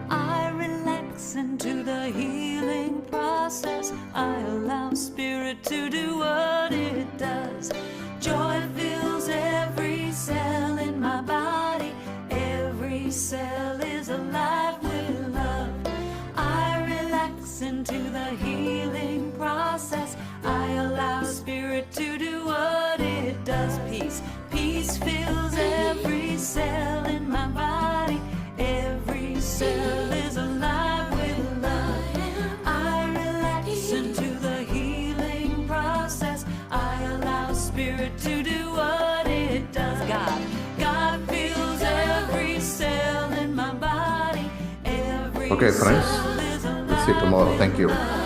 I relax into the healing process. I allow spirit to do what it does. Joy fills every cell in my body. Every cell is alive with love. I relax into the healing process. I allow spirit to do what it does. Peace fills every cell in my body. Every cell is alive with love. I relax into the healing process. I allow spirit to do what it does. God fills every cell in my body. Every Okay, friends. cell is We'll see you tomorrow. Thank you.